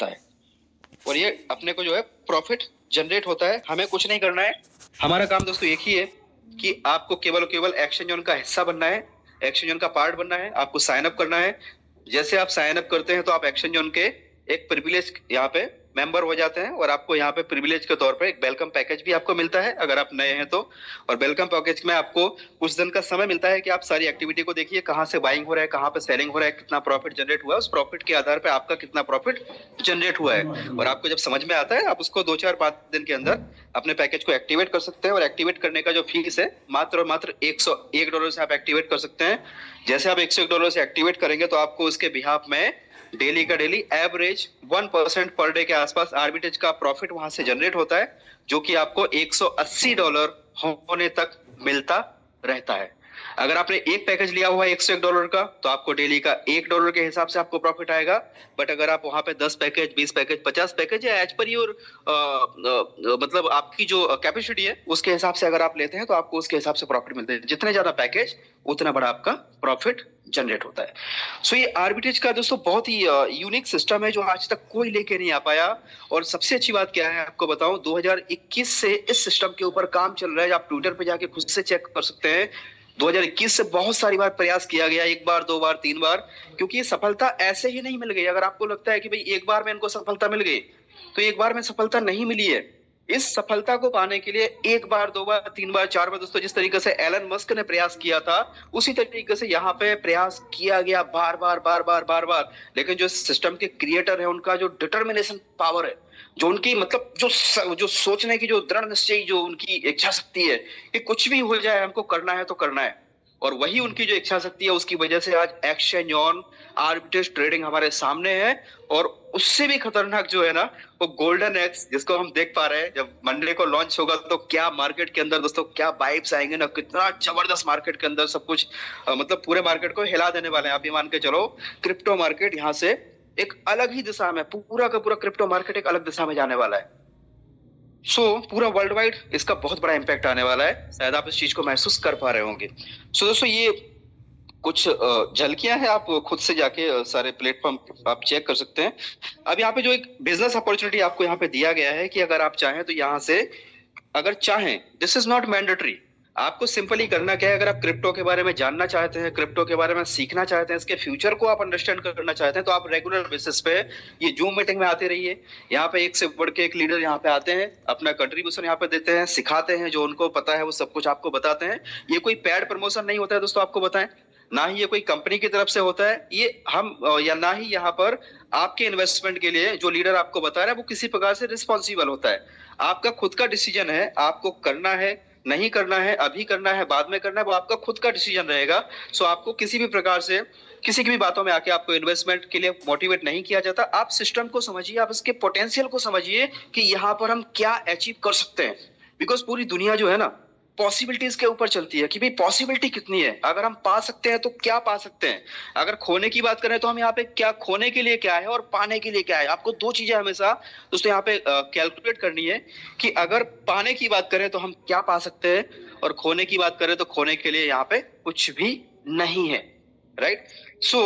होता है और ये अपने को जो है प्रॉफिट जनरेट होता है। हमें कुछ नहीं करना है, हमारा काम दोस्तों एक ही है कि आपको केवल केवल एक्शन जोन का हिस्सा बनना है, एक्शन जोन का पार्ट बनना है, आपको साइन अप करना है। जैसे आप साइन अप करते हैं तो आप एक्शन जोन के एक प्रिविलेज यहाँ पे मेंबर हो जाते हैं और आपको यहाँ पे प्रिविलेज के तौर पे एक वेलकम पैकेज भी आपको मिलता है अगर आप नए हैं तो। और वेलकम पैकेज में आपको कुछ दिन का समय मिलता है कि आप सारी एक्टिविटी को देखिए, कहाँ से बाइंग हो रहा है, कहाँ पे सेलिंग हो रहा है, कितना प्रॉफिट जनरेट हुआ है, उस प्रॉफिट के आधार पे आपका कितना प्रॉफिट जनरेट हुआ है। और आपको जब समझ में आता है आप उसको 2-4-5 दिन के अंदर अपने पैकेज को एक्टिवेट कर सकते हैं। और एक्टिवेट करने का जो फीस है मात्र और मात्र $101 से आप एक्टिवेट कर सकते हैं। जैसे आप $101 से एक्टिवेट करेंगे तो आपको उसके बिहाफ में डेली का डेली एवरेज 1% पर डे के आसपास आर्बिट्रेज का प्रॉफिट वहां से जनरेट होता है, जो कि आपको $180 होने तक मिलता रहता है। अगर आपने एक पैकेज लिया हुआ है $101 का तो आपको डेली का $1 के हिसाब से आपको प्रॉफिट आएगा। बट अगर आप वहां पे 10 पैकेज, 20 पैकेज, 50 पैकेज या एज पर योर मतलब आपकी जो कैपेसिटी है उसके हिसाब से अगर आप लेते हैं तो आपको उसके हिसाब से प्रॉफिट मिलते हैं। जितने ज्यादा पैकेज उतना बड़ा आपका प्रॉफिट जनरेट होता है। सो ये आर्बिट्रेज का दोस्तों बहुत ही यूनिक सिस्टम है जो आज तक कोई लेके नहीं आ पाया। और सबसे अच्छी बात क्या है आपको बताऊं, 2021 से इस सिस्टम के ऊपर काम चल रहा है। आप ट्विटर पे जाके खुद से चेक कर सकते हैं। 2021 से बहुत सारी बार प्रयास किया गया, एक बार, दो बार, तीन बार, क्योंकि ये सफलता ऐसे ही नहीं मिल गई। अगर आपको लगता है कि भाई एक बार में इनको सफलता मिल गई, तो एक बार में सफलता नहीं मिली है। इस सफलता को पाने के लिए एक बार, दो बार, तीन बार, चार बार दोस्तों, जिस तरीके से एलन मस्क ने प्रयास किया था उसी तरीके से यहाँ पे प्रयास किया गया, बार बार बार बार बार बार। लेकिन जो सिस्टम के क्रिएटर है उनका जो डिटर्मिनेशन पावर है, जो उनकी मतलब जो सोचने की जो दृढ़ निश्चय, जो उनकी इच्छा शक्ति है कि कुछ भी हो जाए हमको करना है तो करना है, और वही उनकी जो इच्छा शक्ति है उसकी वजह से आज एक्सचेंज ऑन आर्बिट्रेज ट्रेडिंग हमारे सामने है। और उससे भी खतरनाक जो है ना वो गोल्डन एक्स, जिसको हम देख पा रहे हैं। जब मंडे को लॉन्च होगा तो क्या मार्केट के अंदर दोस्तों क्या वाइब्स आएंगे ना, कितना जबरदस्त मार्केट के अंदर सब कुछ मतलब पूरे मार्केट को हिला देने वाले हैं। आप ये मान के चलो क्रिप्टो मार्केट यहाँ से एक अलग ही दिशा में, पूरा का पूरा क्रिप्टो मार्केट एक अलग दिशा में जाने वाला है। पूरा वर्ल्ड वाइड इसका बहुत बड़ा इम्पैक्ट आने वाला है। शायद आप इस चीज को महसूस कर पा रहे होंगे। दोस्तों ये कुछ झलकियां हैं, आप खुद से जाके सारे प्लेटफॉर्म आप चेक कर सकते हैं। अब यहाँ पे जो एक बिजनेस अपॉर्चुनिटी आपको यहाँ पे दिया गया है कि अगर आप चाहें तो यहाँ से, अगर चाहें, दिस इज नॉट मैंडेटरी, आपको सिंपली करना क्या है, अगर आप क्रिप्टो के बारे में जानना चाहते हैं, क्रिप्टो के बारे में सीखना चाहते हैं, इसके फ्यूचर को आप अंडरस्टैंड करना चाहते हैं, तो आप रेगुलर बेसिस पे ये जूम मीटिंग में आते रहिए। यहाँ पे एक से बढ़ के एक लीडर यहाँ पे आते हैं, अपना कंट्रीब्यूशन यहाँ पे देते हैं, सिखाते हैं, जो उनको पता है वो सब कुछ आपको बताते हैं। ये कोई पेड प्रमोशन नहीं होता है दोस्तों, आपको बताएं, ना ही ये कोई कंपनी की तरफ से होता है, ये हम या ना ही यहाँ पर आपके इन्वेस्टमेंट के लिए जो लीडर आपको बता रहा है वो किसी प्रकार से रिस्पॉन्सिबल होता है। आपका खुद का डिसीजन है, आपको करना है, नहीं करना है, अभी करना है, बाद में करना है, वो आपका खुद का डिसीजन रहेगा। सो आपको किसी भी प्रकार से किसी की भी बातों में आके आपको इन्वेस्टमेंट के लिए मोटिवेट नहीं किया जाता। आप सिस्टम को समझिए, आप इसके पोटेंशियल को समझिए कि यहाँ पर हम क्या अचीव कर सकते हैं। बिकॉज पूरी दुनिया जो है ना पॉसिबिलिटीज के ऊपर चलती है कि भाई पॉसिबिलिटी कितनी है, अगर हम पा सकते हैं तो क्या पा सकते हैं। अगर खोने की बात करें तो हम यहाँ पे क्या खोने के लिए क्या है और पाने के लिए क्या है। आपको दो चीजें हमेशा दोस्तों यहाँ पे कैलकुलेट करनी है कि अगर पाने की बात करें तो हम क्या पा सकते हैं, और खोने की बात करें तो खोने के लिए यहाँ पे कुछ भी नहीं है। राइट। सो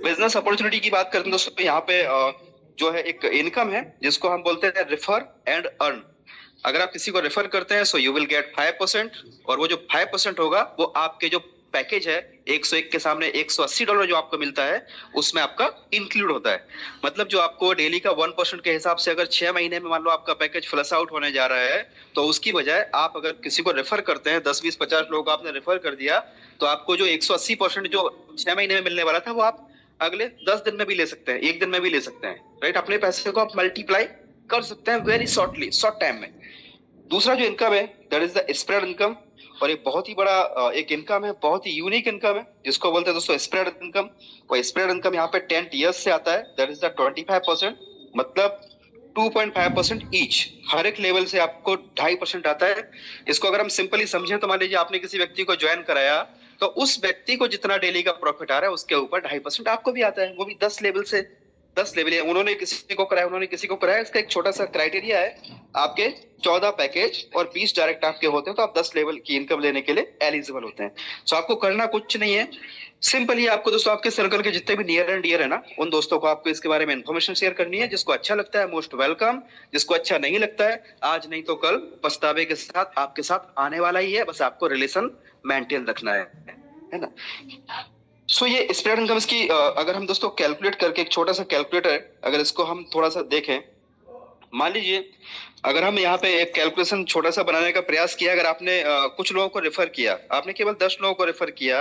बिजनेस अपॉर्चुनिटी की बात करते हैं दोस्तों, यहाँ पे जो है एक इनकम है जिसको हम बोलते हैं रेफर एंड अर्न। अगर आप किसी को रेफर करते हैं सो यू विल गेट 5%, और वो जो 5% होगा वो आपके जो पैकेज है 101 के सामने $180 जो आपको मिलता है उसमें आपका इंक्लूड होता है। मतलब जो आपको डेली का 1% के हिसाब से अगर 6 महीने में मान लो आपका पैकेज फ्लश आउट होने जा रहा है, तो उसकी बजाय आप अगर किसी को रेफर करते हैं, 10 20 50 लोगों को आपने रेफर कर दिया, तो आपको जो 180% जो 6 महीने में मिलने वाला था वो आप अगले 10 दिन में भी ले सकते हैं, एक दिन में भी ले सकते हैं। राइट। अपने पैसे को आप मल्टीप्लाई कर सकते हैं वेरी शॉर्ट टाइम में। दूसरा जो इनकम है that is the spread income, और एक बहुत ही बड़ा एक इनकम है, बहुत ही यूनिक इनकम है जिसको बोलते हैं दोस्तों स्प्रेड इनकम। और स्प्रेड इनकम यहाँ पे 10 ईयर्स से आता है, दैट इज द 25%, मतलब 2.5% ईच। हर एक लेवल से आपको 2.5% आता है। इसको अगर हम सिंपली समझें तो मान लीजिए आपने किसी व्यक्ति को ज्वाइन कराया, तो उस व्यक्ति को जितना डेली का प्रॉफिट आ रहा है उसके ऊपर 2.5% आपको भी आता है, वो भी 10 लेवल से। 10 लेवल है, उन्होंने किसी को कराया, उन्होंने किसी को कराया। इसका एक छोटा सा क्राइटेरिया है, आपके 14 पैकेज और 20 डायरेक्ट आपके होते हैं तो आप 10 लेवल की इनकम लेने के लिए एलिजिबल होते हैं। सो आपको करना कुछ नहीं है, सिंपल ही आपको दोस्तों आपके सर्कल के जितने भी नियर एंड डियर है ना, उन दोस्तों को आपको इसके बारे में इन्फॉर्मेशन शेयर करनी है। जिसको अच्छा लगता है मोस्ट वेलकम, जिसको अच्छा नहीं लगता है आज नहीं तो कल पछतावे के साथ आपके साथ आने वाला ही है। बस आपको रिलेशन मेंटेन रखना है ना। सो ये स्प्रेड इनकम्स की अगर हम दोस्तों कैलकुलेट करके, एक छोटा सा कैलकुलेटर है, अगर इसको हम थोड़ा सा देखें, मान लीजिए अगर हम यहाँ पे एक कैलकुलेशन छोटा सा बनाने का प्रयास किया, अगर आपने कुछ लोगों को रेफर किया, आपने केवल 10 लोगों को रेफर किया,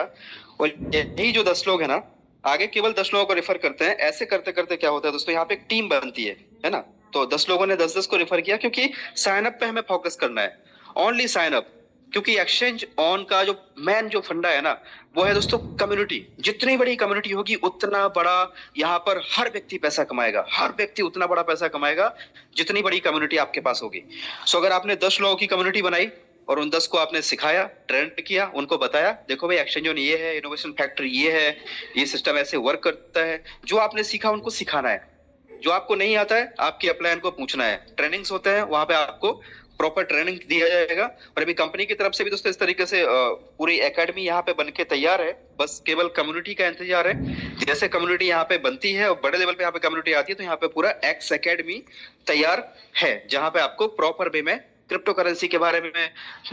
और यही जो 10 लोग है ना आगे केवल 10 लोगों को रेफर करते हैं, ऐसे करते करते क्या होता है दोस्तों, यहाँ पे एक टीम बनती है ना। तो 10 लोगों ने 10-10 को रेफर किया, क्योंकि साइन अप पे हमें फोकस करना है, ओनली साइन अप। क्योंकि एक्सचेंज ऑन का जो मेन जो फंडा है ना, वो है दोस्तों कम्युनिटी। जितनी बड़ी कम्युनिटी होगी उतना बड़ा यहाँ पर हर व्यक्ति पैसा कमाएगा, हर व्यक्ति उतना बड़ा पैसा कमाएगा जितनी बड़ी कम्युनिटी आपके पास होगी। सो अगर आपने 10 लोगों की कम्युनिटी बनाई और उन 10 को आपने सिखाया, ट्रेंड किया, उनको बताया देखो भाई एक्सचेंज ऑन ये है, इनोवेशन फैक्ट्री ये है, ये सिस्टम ऐसे वर्क करता है। जो आपने सीखा उनको सिखाना है, जो आपको नहीं आता है आपके अपलाइन को पूछना है। ट्रेनिंग्स होते हैं वहां पे आपको प्रॉपर ट्रेनिंग दिया जाएगा। और अभी कंपनी की तरफ से भी दोस्तों इस तरीके से पूरी एकेडमी यहाँ पे बन के तैयार है, बस केवल कम्युनिटी का इंतजार है। जैसे कम्युनिटी यहाँ पे बनती है और बड़े लेवल पे यहाँ पे कम्युनिटी आती है, तो यहाँ पे पूरा एक्स एकेडमी तैयार है, जहां पे आपको प्रॉपर वे में क्रिप्टो करेंसी के बारे में,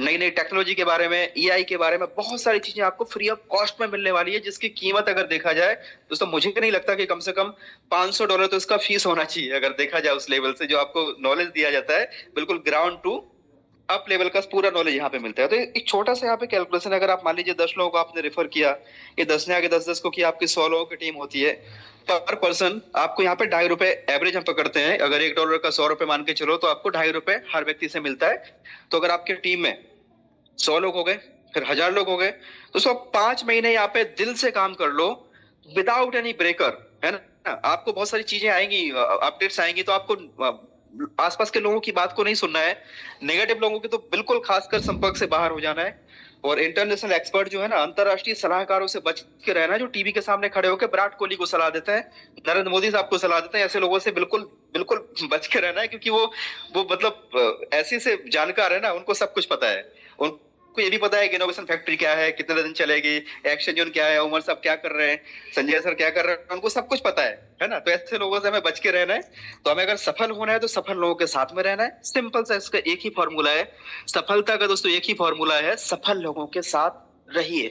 नई नई टेक्नोलॉजी के बारे में, ईआई के बारे में बहुत सारी चीजें आपको फ्री ऑफ कॉस्ट में मिलने वाली है। जिसकी कीमत अगर देखा जाए दोस्तों, मुझे नहीं लगता कि कम से कम $500 तो इसका फीस होना चाहिए, अगर देखा जाए उस लेवल से जो आपको नॉलेज दिया जाता है, बिल्कुल ग्राउंड टू अप लेवल का पूरा नॉलेज यहाँ पे मिलता है। तो एक छोटा सा यहाँ पे कैलकुलेशन, अगर आप मान लीजिए 10 लोगों को आपने रेफर किया, ये 10 ने आगे 10-10 को किया, आपकी 100 लोगों की टीम होती है, पर पर्सन आपको यहाँ पे ₹2.5 एवरेज हम पकड़ते हैं। अगर $1 का $100 मान के चलो तो आपको ₹2.5 हर व्यक्ति से मिलता है। तो अगर आपकी टीम में 100 लोग हो गए, फिर 1000 लोग हो गए, तो सब 5 महीने यहाँ पे दिल से काम कर लो, विदाउट एनी ब्रेकर, है ना। आपको बहुत सारी चीजें आएंगी, अपडेट्स आएंगी, तो आपको आसपास के लोगों की बात को नहीं सुनना है, नेगेटिव लोगों के तो बिल्कुल खासकर संपर्क से बाहर हो जाना है। और इंटरनेशनल एक्सपर्ट जो है ना, अंतरराष्ट्रीय सलाहकारों से बच के रहना, जो टीवी के सामने खड़े होकर विराट कोहली को सलाह देते हैं, नरेंद्र मोदी साहब को सलाह देते हैं, ऐसे लोगों से बिल्कुल बिल्कुल बच के रहना है। क्योंकि वो मतलब ऐसे से जानकार है ना, उनको सब कुछ पता है। उनको ये भी पता है कि इनोवेशन फैक्ट्री क्या है, कितने दिन चलेगी, एक्सचेंज ऑन क्या है, उमर साहब क्या कर रहे हैं, संजय सर क्या कर रहे हैं, उनको सब कुछ पता है ना। तो ऐसे लोगों से हमें बच के रहना है। तो हमें अगर सफल होना है तो सफल लोगों के साथ में रहना है। सिंपल सा इसका एक ही फॉर्मूला है, सफलता का दोस्तों एक ही फॉर्मूला है, सफल लोगों के साथ रहिए,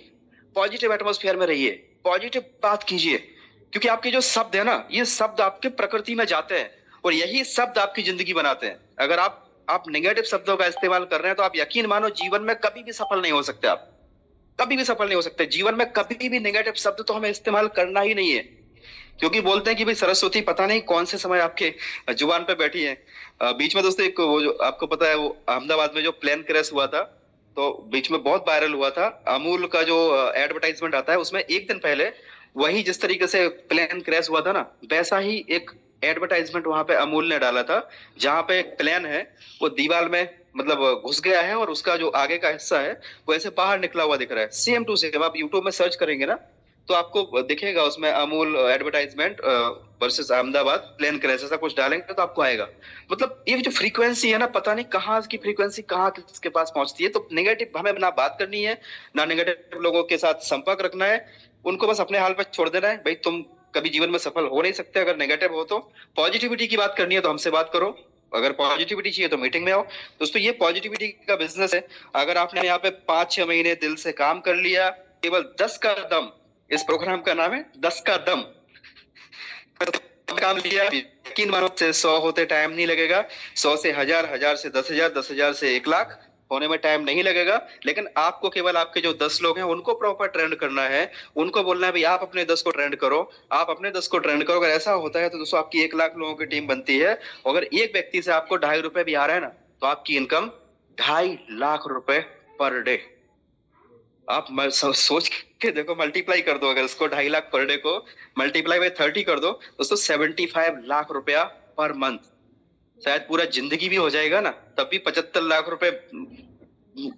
पॉजिटिव एटमोस्फेयर में रहिए, पॉजिटिव बात कीजिए। क्योंकि आपके जो शब्द है ना, ये शब्द आपके प्रकृति में जाते हैं और यही शब्द आपकी जिंदगी बनाते हैं। अगर आप नेगेटिव शब्दों का इस्तेमाल कर रहे हैं तो आप यकीन मानो जीवन में कभी भी सफल नहीं हो सकते। आप कभी भी सफल नहीं हो सकते जीवन में, कभी भी नेगेटिव शब्द तो हमें इस्तेमाल करना ही नहीं है। क्योंकि बोलते हैं कि भाई सरस्वती पता नहीं कौन से समय आपके जुबान पे बैठी है। बीच में दोस्तों एक वो जो आपको पता है, वो अहमदाबाद में जो प्लेन क्रैश हुआ था, तो बीच में बहुत वायरल हुआ था। अमूल का जो एडवर्टाइजमेंट आता है उसमें एक दिन पहले वही जिस तरीके से प्लेन क्रैश हुआ था ना, वैसा ही एक एडवर्टाइजमेंट वहां पे अमूल ने डाला था, जहां पे एक प्लेन है वो दीवार में मतलब घुस गया है और उसका जो आगे का हिस्सा है वो ऐसे बाहर निकला हुआ दिख रहा है। सेम टू सेम आप यूट्यूब में सर्च करेंगे ना तो आपको दिखेगा, उसमें Amul advertisement versus Ahmedabad plane crash ऐसा कुछ डालेंगे तो आपको आएगा। मतलब ये जो फ्रीक्वेंसी है ना, पता नहीं कहाँ की फ्रीक्वेंसी कहाँ किसके पास पहुंचती है। तो नेगेटिव हमें ना बात करनी है, ना नेगेटिव लोगों के साथ संपर्क रखना है, उनको बस अपने हाल पर छोड़ देना है। भाई तुम कभी जीवन में सफल हो नहीं सकते अगर नेगेटिव हो। तो पॉजिटिविटी की बात करनी है तो हमसे बात करो, अगर पॉजिटिविटी चाहिए तो मीटिंग में आओ। दोस्तों ये पॉजिटिविटी का बिजनेस है। अगर आपने यहाँ पे 5-6 महीने दिल से काम कर लिया, केवल 10 का दम, इस प्रोग्राम का नाम है 10 का दम, काम लिया, यकीन मानो से 100 होते टाइम नहीं लगेगा, 100 से 1000, 1000 से 10,000, 10,000 से 1 लाख होने में टाइम नहीं लगेगा। लेकिन आपको केवल आपके जो 10 लोग हैं उनको प्रॉपर ट्रेंड करना है, उनको बोलना है भाई आप अपने 10 को ट्रेंड करो, आप अपने 10 को ट्रेंड करो। अगर ऐसा होता है तो दोस्तों आपकी 1 लाख लोगों की टीम बनती है। अगर एक व्यक्ति से आपको ₹2.5 भी आ रहा है ना, तो आपकी इनकम ₹2.5 लाख पर डे। आप सोच के देखो, मल्टीप्लाई कर दो, अगर इसको 2.5 लाख पर डे को मल्टीप्लाई बाय 30 कर दो दोस्तों, 75 लाख पर मंथ। शायद पूरा जिंदगी भी हो जाएगा ना, तब भी 75 लाख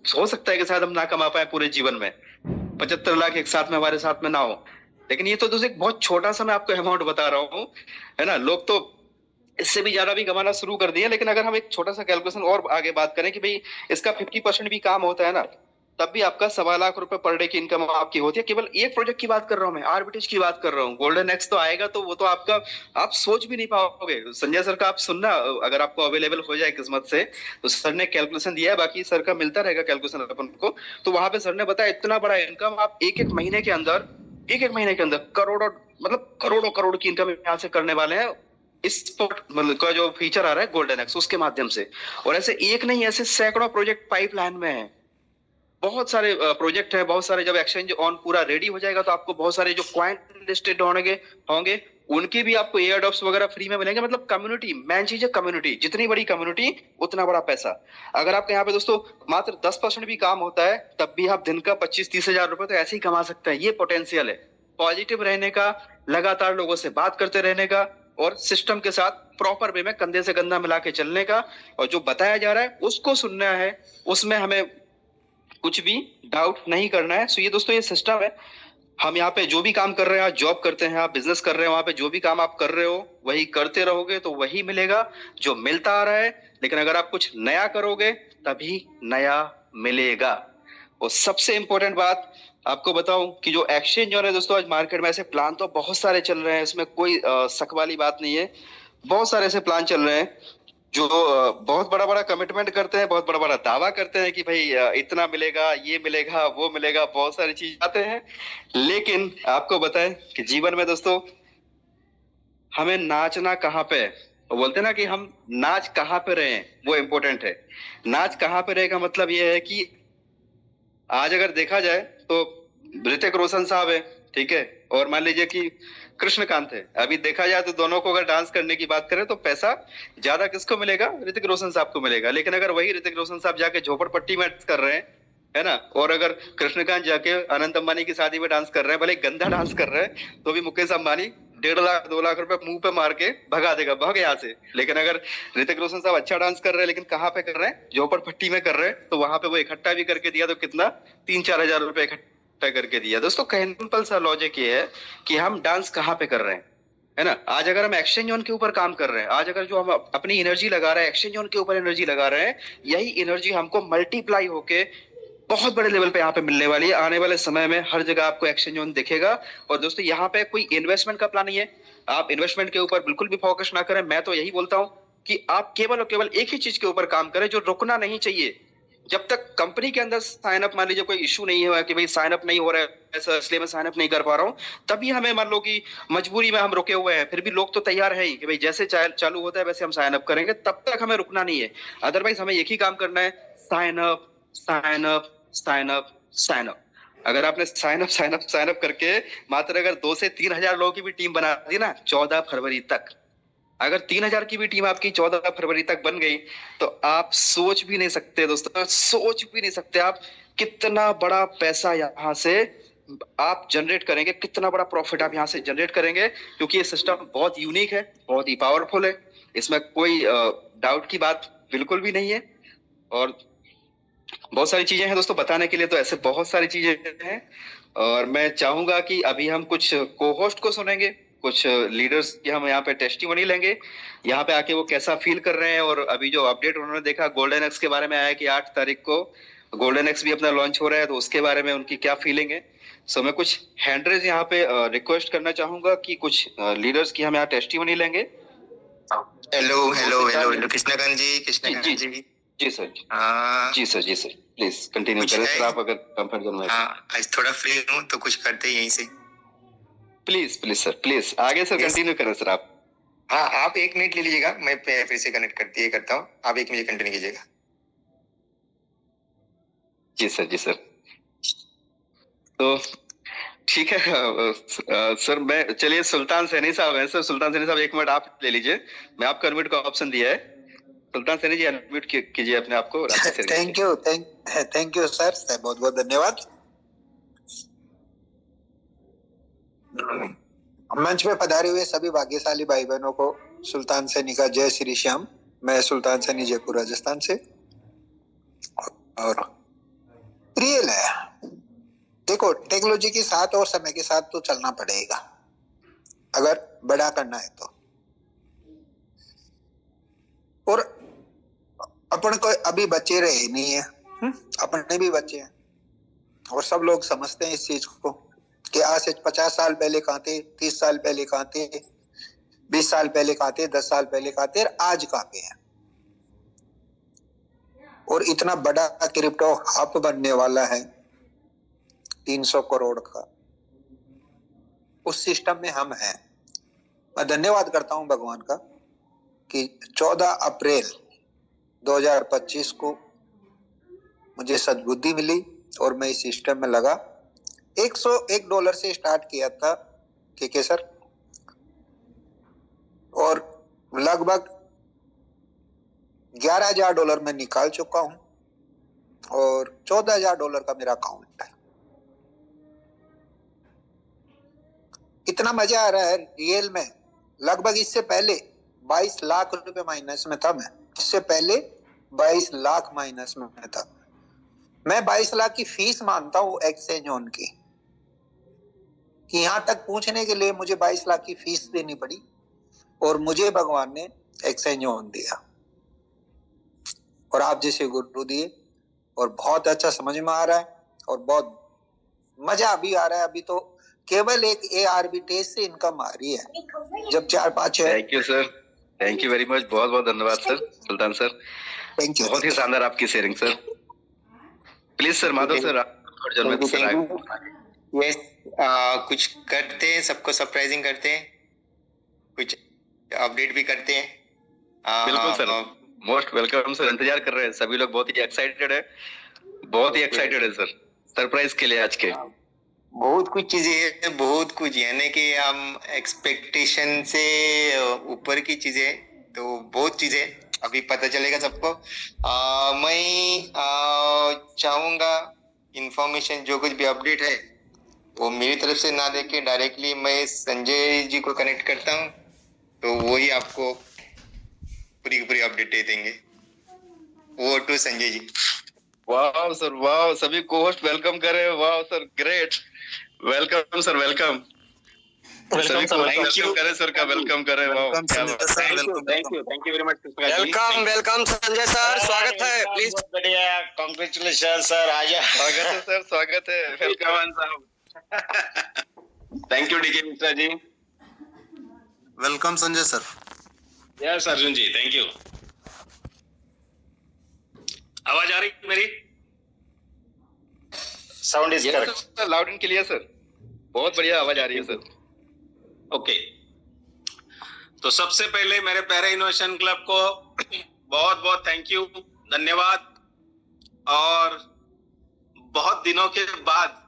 हो सकता है कि शायद हम ना कमा पाए पूरे जीवन में। 75 लाख एक साथ में हमारे साथ में ना हो। लेकिन ये तो दोस्तों एक बहुत छोटा सा मैं आपको अमाउंट बता रहा हूँ, है ना। लोग तो इससे भी ज्यादा भी कमाना शुरू कर दिए। लेकिन अगर हम एक छोटा सा कैलकुलेशन और आगे बात करें कि भाई इसका 50% भी काम होता है ना, तब भी आपका 1.25 लाख रुपए पर डे की इनकम आपकी होती है। केवल एक प्रोजेक्ट की बात कर रहा हूँ मैं, आर्बिट्रेज की बात कर रहा हूँ। गोल्डन एक्स तो आएगा तो वो तो आपका, आप सोच भी नहीं पाओगे। संजय सर का आप सुनना, अगर आपको अवेलेबल हो जाए किस्मत से, तो सर ने कैलकुलेशन दिया है, बाकी सर का मिलता रहेगा कैलकुलेशन अपन को। तो वहां पे सर ने बताया इतना बड़ा इनकम आप एक एक महीने के अंदर, एक एक महीने के अंदर करोड़ों, मतलब करोड़ों करोड़ की इनकम यहाँ से करने वाले हैं। इस मतलब का जो फीचर आ रहा है गोल्डन एक्स, उसके माध्यम से। और ऐसे एक नहीं, ऐसे सैकड़ों प्रोजेक्ट पाइपलाइन में है। बहुत सारे प्रोजेक्ट है, बहुत सारे। जब एक्सचेंज ऑन पूरा रेडी हो जाएगा तो आपको बहुत सारे जो क्वाइंट लिस्टेड होंगे होंगे उनके भी आपको एयर ड्रॉप्स वगैरह फ्री में मिलेंगे। मतलब कम्युनिटी, मेन चीज है कम्युनिटी। जितनी बड़ी कम्युनिटी उतना बड़ा पैसा। अगर आपके यहाँ पे दोस्तों मात्र 10% भी काम होता है, तब भी आप दिन का 25-30 हजार रुपए तो ऐसे ही कमा सकते हैं। ये पोटेंशियल है पॉजिटिव रहने का, लगातार लोगों से बात करते रहने का, और सिस्टम के साथ प्रॉपर वे में कंधे से कंधा मिला के चलने का। और जो बताया जा रहा है उसको सुनना है, उसमें हमें कुछ भी डाउट नहीं करना है। सो ये दोस्तों ये सिस्टम है। हम यहाँ पे जो भी काम कर रहे हैं, आप जॉब करते हैं, आप बिजनेस कर रहे हैं, वहां पे जो भी काम आप कर रहे हो वही करते रहोगे तो वही मिलेगा जो मिलता आ रहा है। लेकिन अगर आप कुछ नया करोगे तभी नया मिलेगा। और सबसे इंपॉर्टेंट बात आपको बताऊं कि जो एक्सचेंज जो है दोस्तों, आज मार्केट में ऐसे प्लान तो बहुत सारे चल रहे हैं, इसमें कोई शक वाली बात नहीं है। बहुत सारे ऐसे प्लान चल रहे हैं जो बहुत बड़ा बड़ा कमिटमेंट करते हैं, बहुत बड़ा बड़ा दावा करते हैं कि भाई इतना मिलेगा, ये मिलेगा, वो मिलेगा, बहुत सारी चीज आते हैं। लेकिन आपको बताएं कि जीवन में दोस्तों हमें नाचना कहाँ पे है। वो बोलते हैं ना कि हम नाच कहाँ पे रहे हैं, वो इम्पोर्टेंट है। नाच कहाँ पे रहे का मतलब ये है कि आज अगर देखा जाए तो ऋतिक रोशन साहब है, ठीक है, और मान लीजिए कि कृष्णकांत है। अभी देखा जाए तो दोनों को अगर डांस करने की बात करें तो पैसा ज्यादा किसको मिलेगा? ऋतिक रोशन साहब को मिलेगा। लेकिन अगर वही ऋतिक रोशन साहब जाके झोपड़पट्टी में कर रहे हैं, है ना, और अगर कृष्णकांत जाके अनंत अंबानी की शादी में डांस कर रहे हैं, भले गंदा डांस कर रहे हैं, तो भी मुकेश अंबानी 1.5 लाख 2 लाख रुपए मुंह पे मार के भगा देगा, भाग यहाँ से। लेकिन अगर ऋतिक रोशन साहब अच्छा डांस कर रहे हैं, लेकिन कहाँ पे कर रहे हैं? झोपड़पट्टी में कर रहे हैं, तो वहां पे वो इकट्ठा भी करके दिया तो कितना, 3-4 हजार रुपए इकट्ठा करके दिया। दोस्तों सिंपल सा लॉजिक ये है कि हम डांस कहाँ पे कर रहे हैं, है ना। आज अगर हम एक्सचेंज ऑन के ऊपर काम कर रहे हैं, आज अगर जो हम अपनी एनर्जी लगा रहे हैं एक्सचेंज ऑन के ऊपर एनर्जी लगा रहे हैं, यही एनर्जी हमको मल्टीप्लाई होके बहुत बड़े लेवल पे यहाँ पे मिलने वाली है। आने वाले समय में हर जगह आपको एक्सचेंज ऑन दिखेगा। और दोस्तों यहाँ पे कोई इन्वेस्टमेंट का प्लान नहीं है, आप इन्वेस्टमेंट के ऊपर बिल्कुल भी फोकस ना करें। मैं तो यही बोलता हूँ कि आप केवल और केवल एक ही चीज के ऊपर काम करें जो रुकना नहीं चाहिए। जब तक कंपनी के अंदर साइन अप, मान लीजिए कोई इशू नहीं हुआ कि भाई साइन अप नहीं हो रहा है ऐसा, इसलिए मैं साइन अप नहीं कर पा रहा हूँ, तभी हमें मान लो कि मजबूरी में हम रुके हुए हैं, फिर भी लोग तो तैयार है ही कि भाई जैसे चालू होता है वैसे हम साइन अप करेंगे, तब तक हमें रुकना नहीं है। अदरवाइज हमें एक ही काम करना है, sign up, sign up, sign up, sign up. अगर आपने sign up sign up sign up करके मात्र अगर 2 से 3 हजार लोगों की भी टीम बना दी ना 14 फरवरी तक, अगर 3 हजार की भी टीम आपकी 14 फरवरी तक बन गई, तो आप सोच भी नहीं सकते दोस्तों, सोच भी नहीं सकते आप कितना बड़ा पैसा यहाँ से आप जनरेट करेंगे, कितना बड़ा प्रॉफिट आप यहाँ से जनरेट करेंगे। क्योंकि ये सिस्टम बहुत यूनिक है, बहुत ही पावरफुल है, इसमें कोई डाउट की बात बिल्कुल भी नहीं है। और बहुत सारी चीजें हैं दोस्तों बताने के लिए, तो ऐसे बहुत सारी चीजें हैं। और मैं चाहूंगा कि अभी हम कुछ को होस्ट को सुनेंगे, कुछ लीडर्स की हम यहाँ पे टेस्टिमोनी लेंगे, यहाँ पे आके वो कैसा फील कर रहे हैं। और अभी जो अपडेट उन्होंने देखा गोल्डन एक्स के बारे में आया कि 8 तारीख को गोल्डन एक्स भी अपना लॉन्च हो रहा है, तो उसके बारे में उनकी क्या फीलिंग है। सो मैं कुछ हैंडरेज यहाँ पे रिक्वेस्ट करना चाहूंगा कि कुछ लीडर्स की हम यहाँ टेस्टिमोनी लेंगे। Hello hello hello hello Krishnakant ji, Krishnakant ji जी। जी सर, हाँ जी सर, जी सर, प्लीज कंटिन्यू कुछ करें है? सर, आप अगर कंफर्ट जोन में। हाँ आज थोड़ा फ्री हूँ तो कुछ करते हैं यहीं से। प्लीज प्लीज सर, प्लीज आगे सर Yes. कंटिन्यू करें सर आप। हाँ आप 1 मिनट ले लीजिएगा, मैं फिर से कनेक्ट करता हूँ, आप 1 मिनट कंटिन्यू कीजिएगा। जी सर, जी सर। तो ठीक है सर, मैं चलिए सुल्तान सैनी साहब हैं सर, सुल्तान सैनी साहब 1 मिनट आप ले लीजिए, मैं आपको अनम्यूट का ऑप्शन दिया है। सुल्तान सैनी जी अनम्यूट कीजिए अपने आप को। थैंक यू सर, बहुत बहुत धन्यवाद। मंच पे पधारे हुए सभी भाग्यशाली भाई बहनों को सुल्तान सैनी का जय श्री श्याम। मैं सुल्तान सैनी जयपुर राजस्थान से। और रियल है, देखो टेक्नोलॉजी के साथ और समय के साथ तो चलना पड़ेगा अगर बड़ा करना है तो। और अपन को अभी बच्चे रहे नहीं है, अपने भी बच्चे हैं, और सब लोग समझते हैं इस चीज को कि आज से 50 साल पहले कहाँ थे, 30 साल पहले कहाँ थे, 20 साल पहले कहाँ थे, 10 साल पहले कहाँ थे, और आज कहाँ पे हैं। और इतना बड़ा क्रिप्टो हब बनने वाला है 300 करोड़ का, उस सिस्टम में हम हैं। मैं धन्यवाद करता हूं भगवान का कि 14 अप्रैल 2025 को मुझे सद्बुद्धि मिली और मैं इस सिस्टम में लगा। $101 से स्टार्ट किया था के सर, और लगभग $11,000 मैं निकाल चुका हूं और $14,000 का मेरा अकाउंट है। इतना मजा आ रहा है रियल में। लगभग इससे पहले 22 लाख रुपए माइनस में था मैं, इससे पहले 22 लाख माइनस में था मैं। 22 लाख की फीस मानता हूँ एक्सचेंज ऑन की, कि यहां तक पूछने के लिए मुझे 22 लाख की फीस देनी पड़ी और मुझे भगवान ने एक्सचेंज ऑन दिया और आप जैसे गुरु दिए, और बहुत अच्छा समझ में आ रहा है और बहुत मजा भी आ रहा है। अभी तो केवल एक ARB से इनकम आ रही है, जब 4-5 है। Thank you sir, thank you very much, बहुत बहुत धन्यवाद sir Sultan sir, thank you. बहुत ही शानदार आपकी sharing sir. Please sir Madhav sir yes, कुछ करते हैं, सबको सरप्राइजिंग करते हैं, कुछ अपडेट भी करते हैं। बिल्कुल सर, मोस्ट वेलकम सर। इंतजार कर रहे हैं सभी लोग, बहुत ही एक्साइटेड है, बहुत ही एक्साइटेड है सर सरप्राइज के लिए आज के। बहुत कुछ चीजें, बहुत कुछ, यानी कि हम एक्सपेक्टेशन से ऊपर की चीजें, तो बहुत चीजें अभी पता चलेगा सबको। मैं चाहूंगा इंफॉर्मेशन, जो कुछ भी अपडेट है वो मेरी तरफ से ना देके डायरेक्टली मैं संजय जी को कनेक्ट करता हूँ, तो वो ही आपको पूरी की पूरी अपडेट दे देंगे। वो टू संजय जी। वाह सर वाह, सभी को-होस्ट वेलकम करे। वाह sir, great, welcome sir, welcome. सभी को वेलकम करे सर का, वेलकम करे। वाह, thank you very much. Welcome Sanjay sir, स्वागत है, प्लीज। बहुत बढ़िया, कांग्रेचुलेशन सर। आजा, स्वागत है सर, स्वागत है, वेलकम साहब। Thank you D K Mishra ji. Welcome Sanjay sir. Yes Arjun ji, thank you. आवाज आ रही मेरी? Sound is correct, loud and clear sir, बहुत बढ़िया आवाज आ रही है सर। ओके। तो सबसे पहले मेरे प्यारे इनोवेशन क्लब को बहुत बहुत थैंक यू, धन्यवाद। और बहुत दिनों के बाद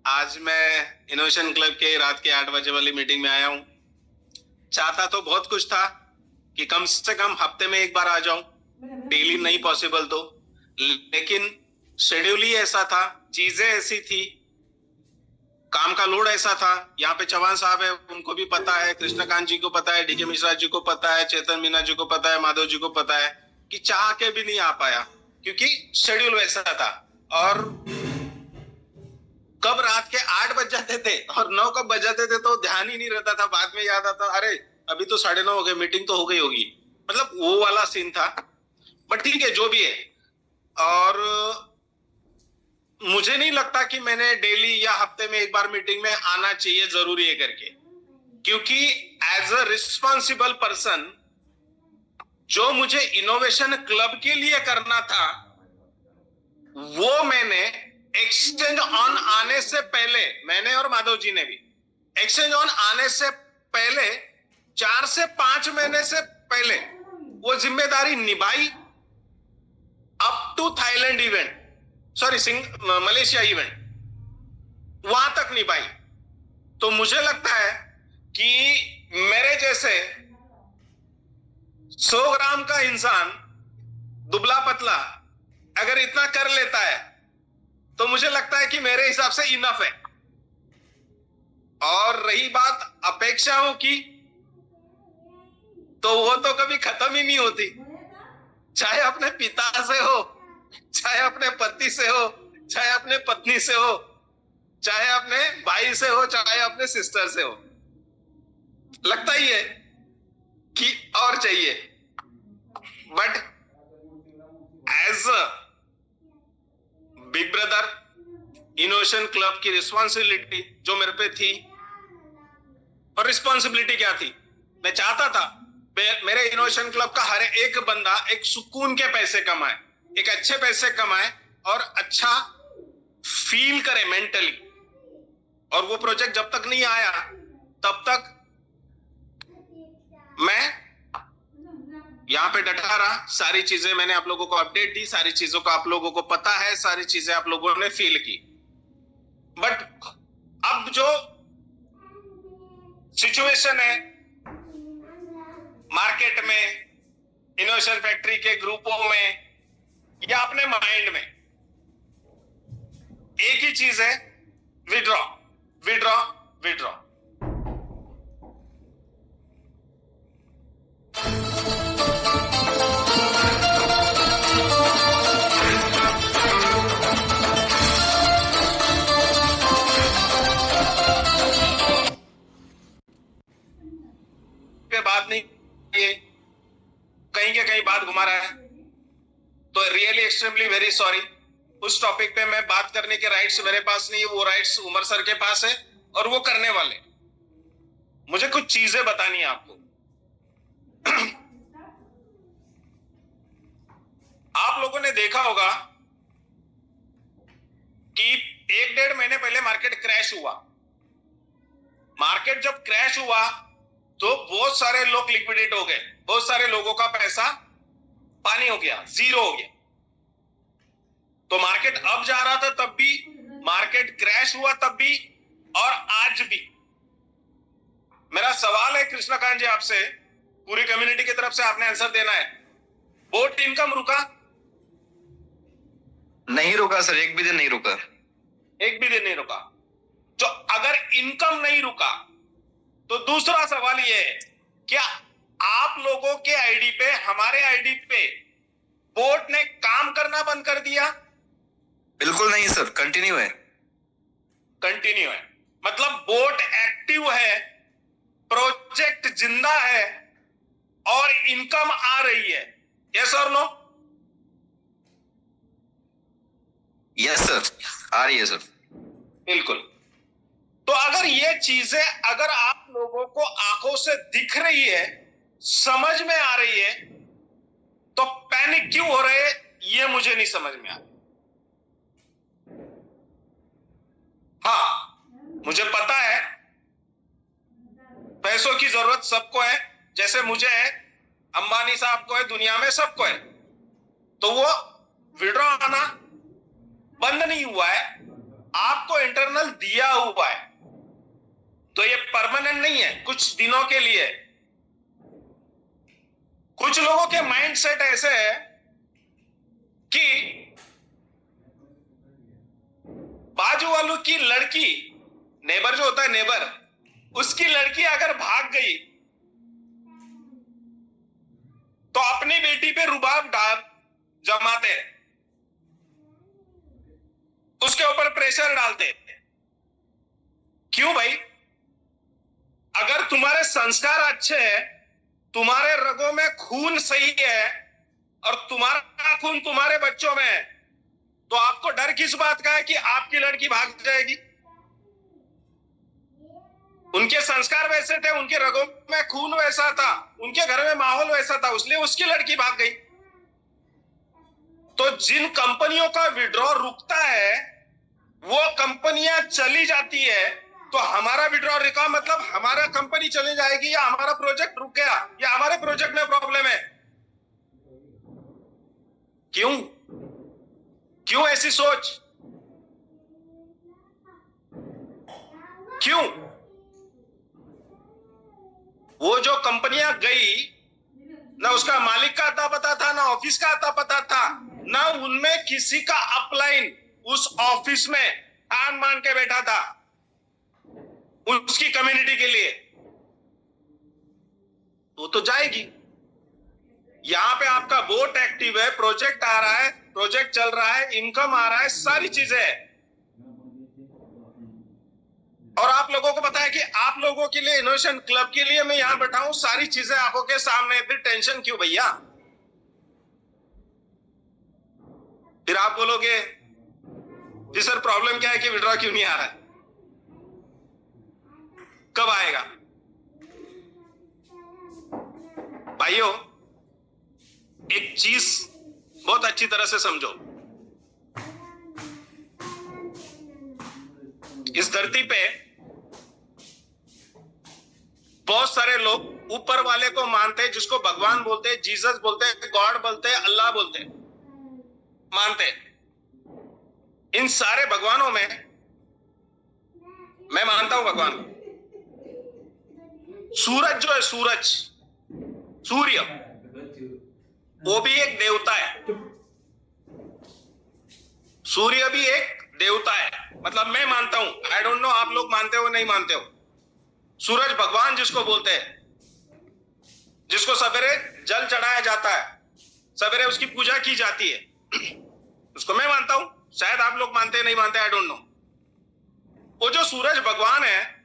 आज मैं इनोवेशन क्लब के रात के 8 बजे वाली मीटिंग में आया हूं। चाहता तो बहुत कुछ था कि कम से कम हफ्ते में एक बार आ जाऊं, डेली नहीं पॉसिबल तो, लेकिन शेड्यूल ही ऐसा था, चीजें ऐसी थी, काम का लोड ऐसा था। यहाँ पे चौहान साहब है, उनको भी पता है, कृष्णकांत जी को पता है, डीके मिश्रा जी को पता है, चेतन मीना जी को पता है, माधव जी को पता है कि चाह के भी नहीं आ पाया क्योंकि शेड्यूल वैसा था। और कब रात के 8 बज जाते थे और 9 कब बज जाते थे तो ध्यान ही नहीं रहता था। बाद में याद आता, अरे अभी तो 9:30 हो गए, मीटिंग तो हो गई होगी, मतलब वो वाला सीन था। बट ठीक है, जो भी है। और मुझे नहीं लगता कि मैंने डेली या हफ्ते में एक बार मीटिंग में आना चाहिए, जरूरी है करके, क्योंकि एज अ रिस्पॉन्सिबल पर्सन जो मुझे इनोवेशन क्लब के लिए करना था वो मैंने एक्सचेंज ऑन आने से पहले, मैंने और माधव जी ने भी एक्सचेंज ऑन आने से पहले 4 से 5 महीने से पहले वो जिम्मेदारी निभाई, up to Thailand event, sorry Malaysia event, वहां तक निभाई। तो मुझे लगता है कि मेरे जैसे 100 ग्राम का इंसान, दुबला पतला, अगर इतना कर लेता है तो मुझे लगता है कि मेरे हिसाब से इनफ है। और रही बात अपेक्षाओं की, तो वो तो कभी खत्म ही नहीं होती, चाहे अपने पिता से हो, चाहे अपने पति से हो, चाहे अपने पत्नी से हो, चाहे अपने भाई से हो, चाहे अपने सिस्टर से हो। लगता ही है कि और चाहिए, but as a big brother, innovation club की रिस्पॉन्सिबिलिटी जो मेरे पे थी, और रिस्पॉन्सिबिलिटी क्या थी, मैं चाहता था मेरे इनोवेशन क्लब का हर एक बंदा एक सुकून के पैसे कमाए, एक अच्छे पैसे कमाए और अच्छा फील करे मेंटली। और वो प्रोजेक्ट जब तक नहीं आया तब तक मैं यहाँ पे डटा रहा। सारी चीजें मैंने आप लोगों को अपडेट दी, सारी चीजों का आप लोगों को पता है, सारी चीजें आप लोगों ने फील की। बट अब जो सिचुएशन है मार्केट में, इनोवेशन फैक्ट्री के ग्रुपों में या अपने माइंड में, एक ही चीज है, विड्रॉ विड्रॉ विड्रॉ। बात नहीं, ये कहीं के कहीं बात घुमा रहा है, तो रियली एक्सट्रीमली वेरी सॉरी। उस टॉपिक पे मैं बात करने के राइट्स मेरे पास नहीं है, वो राइट्स उमर सर के पास है और वो करने वाले। मुझे कुछ चीजें बतानी है आपको। आप लोगों ने देखा होगा कि 1-1.5 महीने पहले मार्केट क्रैश हुआ। मार्केट जब क्रैश हुआ तो बहुत सारे लोग लिक्विडेट हो गए, बहुत सारे लोगों का पैसा पानी हो गया, जीरो हो गया। तो मार्केट अब जा रहा था तब भी, मार्केट क्रैश हुआ तब भी, और आज भी। मेरा सवाल है कृष्णकांत जी आपसे, पूरी कम्युनिटी की तरफ से आपने आंसर देना है। बोट इनकम रुका? नहीं रुका सर, एक भी दिन नहीं रुका। एक भी दिन नहीं रुका। तो अगर इनकम नहीं रुका तो दूसरा सवाल ये है, क्या आप लोगों के आईडी पे, हमारे आईडी पे बोट ने काम करना बंद कर दिया? बिल्कुल नहीं सर, कंटिन्यू है। कंटिन्यू है, मतलब बोट एक्टिव है, प्रोजेक्ट जिंदा है और इनकम आ रही है। यस और नो? यस सर, आ रही है सर। बिल्कुल। तो अगर ये चीजें अगर आप लोगों को आंखों से दिख रही है, समझ में आ रही है, तो पैनिक क्यों हो रहे हैं ये मुझे नहीं समझ में आ रहा। हाँ, मुझे पता है पैसों की जरूरत सबको है, जैसे मुझे है, अंबानी साहब को है, दुनिया में सबको है। तो वो विड्रॉ आना बंद नहीं हुआ है, आपको इंटरनल दिया हुआ है, तो ये परमानेंट नहीं है, कुछ दिनों के लिए। कुछ लोगों के माइंडसेट ऐसे है कि बाजू वालों की लड़की, नेबर जो होता है नेबर, उसकी लड़की अगर भाग गई तो अपनी बेटी पे रुबाब जमाते, उसके ऊपर प्रेशर डालते। क्यों भाई? अगर तुम्हारे संस्कार अच्छे हैं, तुम्हारे रगों में खून सही है और तुम्हारा खून तुम्हारे बच्चों में है, तो आपको डर किस बात का है कि आपकी लड़की भाग जाएगी? उनके संस्कार वैसे थे, उनके रगों में खून वैसा था, उनके घर में माहौल वैसा था, इसलिए उसकी लड़की भाग गई। तो जिन कंपनियों का विड्रॉ रुकता है वो कंपनियां चली जाती है, तो हमारा विड्रॉ रुका मतलब हमारा कंपनी चली जाएगी या हमारा प्रोजेक्ट रुक गया या हमारे प्रोजेक्ट में प्रॉब्लम है। क्यों क्यों ऐसी सोच? क्यों? वो जो कंपनियां गई, ना उसका मालिक का अता पता था, ना ऑफिस का अता पता था, ना उनमें किसी का अपलाइन उस ऑफिस में आन मान के बैठा था उसकी कम्युनिटी के लिए। वो तो जाएगी। यहां पे आपका बोट एक्टिव है, प्रोजेक्ट आ रहा है, प्रोजेक्ट चल रहा है, इनकम आ रहा है, सारी चीजें है। और आप लोगों को पता है कि आप लोगों के लिए, इनोवेशन क्लब के लिए मैं यहां बैठा हूं, सारी चीजें आंखों के सामने, फिर टेंशन क्यों भैया? फिर आप बोलोगे जी सर प्रॉब्लम क्या है कि विड्रॉ क्यों नहीं आ रहा है, कब आएगा? भाइयों एक चीज बहुत अच्छी तरह से समझो, इस धरती पे बहुत सारे लोग ऊपर वाले को मानते हैं, जिसको भगवान बोलते हैं, जीसस बोलते हैं, गॉड बोलते हैं, अल्लाह बोलते हैं, मानते हैं। इन सारे भगवानों में मैं मानता हूं भगवान को। सूरज जो है, सूर्य वो भी एक देवता है, सूर्य भी एक देवता है, मतलब मैं मानता हूं, आई डोंट नो आप लोग मानते हो नहीं मानते हो। सूरज भगवान जिसको बोलते हैं, जिसको सवेरे जल चढ़ाया जाता है, सवेरे उसकी पूजा की जाती है, उसको मैं मानता हूं, शायद आप लोग मानते नहीं मानते, आई डोंट नो। वो जो सूरज भगवान है,